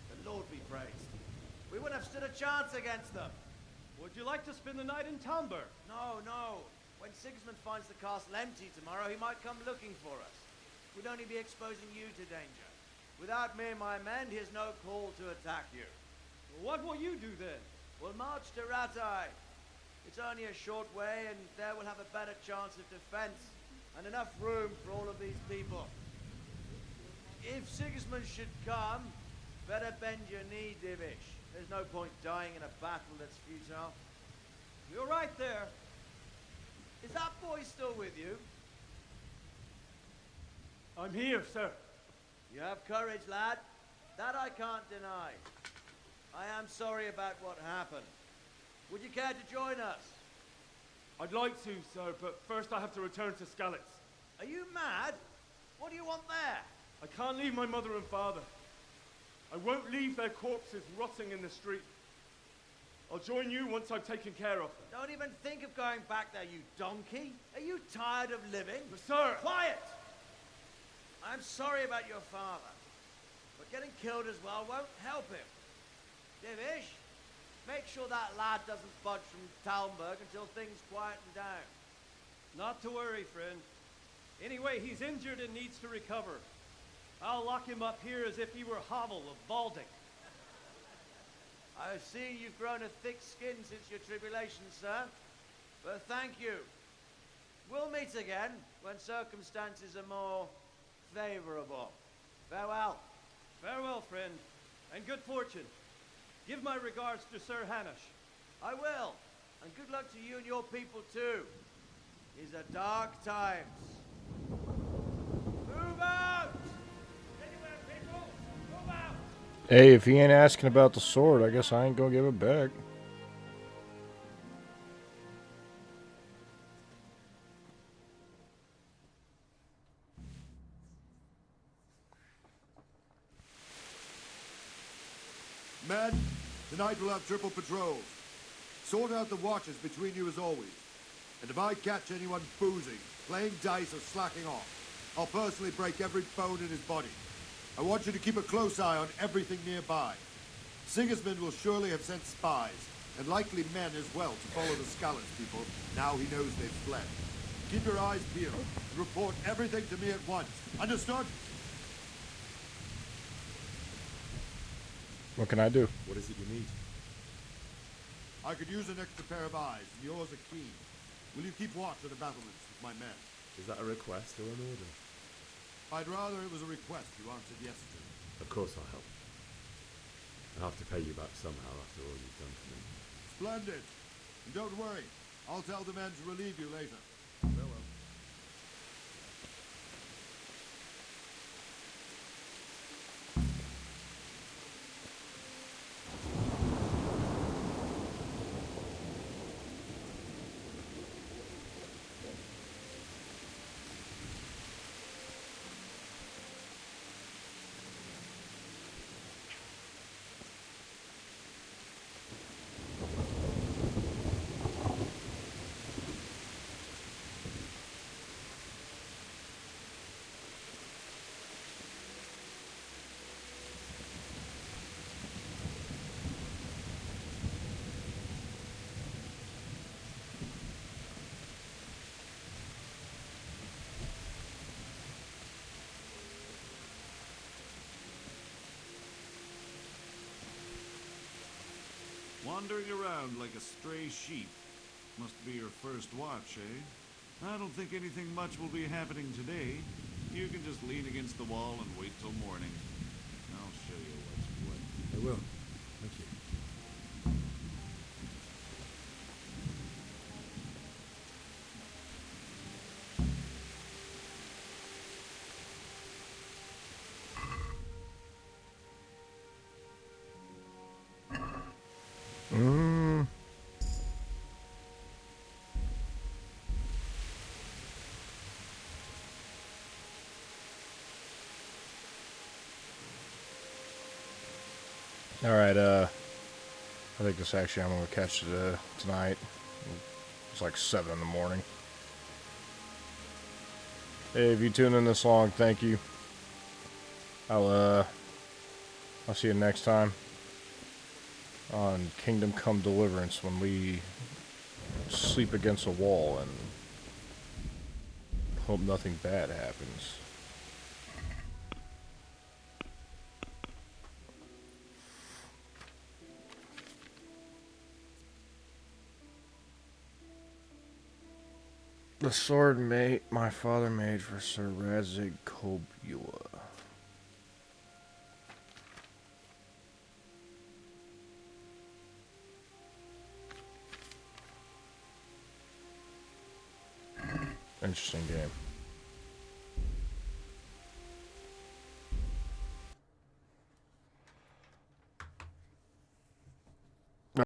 The Lord be praised. We wouldn't have stood a chance against them. Would you like to spend the night in Talmberg? No, no. When Sigismund finds the castle empty tomorrow, he might come looking for us. We'd only be exposing you to danger. Without me and my men, he has no call to attack you. Well, what will you do then? We'll march to Ratai. It's only a short way, and there we'll have a better chance of defense, and enough room for all of these people. If Sigismund should come, better bend your knee, Divish. There's no point dying in a battle that's futile. You're right there. Is that boy still with you? I'm here, sir. You have courage, lad. That I can't deny. I am sorry about what happened. Would you care to join us? I'd like to, sir, but first I have to return to Skalitz. Are you mad? What do you want there? I can't leave my mother and father. I won't leave their corpses rotting in the street. I'll join you once I've taken care of them. Don't even think of going back there, you donkey. Are you tired of living? But sir! Quiet! I'm sorry about your father, but getting killed as well won't help him. Divish, make sure that lad doesn't budge from Talmberg until things quieten down. Not to worry, friend. Anyway, he's injured and needs to recover. I'll lock him up here as if he were Havel of Baldic. I've seen you've grown a thick skin since your tribulation, sir. But thank you. We'll meet again when circumstances are more favorable. Farewell. Farewell, friend, and good fortune. Give my regards to Sir Hanush. I will. And good luck to you and your people, too. These are dark times. Move out! Anywhere, people! Move out! Hey, if he ain't asking about the sword, I guess I ain't gonna give it back. Men, tonight we'll have triple patrols. Sort out the watches between you as always. And if I catch anyone boozing, playing dice or slacking off, I'll personally break every bone in his body. I want you to keep a close eye on everything nearby. Sigismund will surely have sent spies, and likely men as well, to follow the Skalitz people, now he knows they've fled. Keep your eyes peeled. Report everything to me at once. Understood? What can I do? What is it you need? I could use an extra pair of eyes, and yours are keen. Will you keep watch at the battlements with my men? Is that a request or an order? I'd rather it was a request you answered yes to. Of course I'll help. I'll have to pay you back somehow after all you've done for me. Splendid. And don't worry. I'll tell the men to relieve you later. Farewell. Wandering around like a stray sheep. Must be your first watch, eh? I don't think anything much will be happening today. You can just lean against the wall and wait till morning. I'll show you what's what. I will. Thank you. Alright, I think this actually I'm gonna catch it tonight. It's like 7 in the morning. Hey, if you tuned in this long, thank you. I'll see you next time. on Kingdom Come Deliverance when we sleep against a wall and hope nothing bad happens. The sword my father made for Sir Radzig Kobula. Interesting game.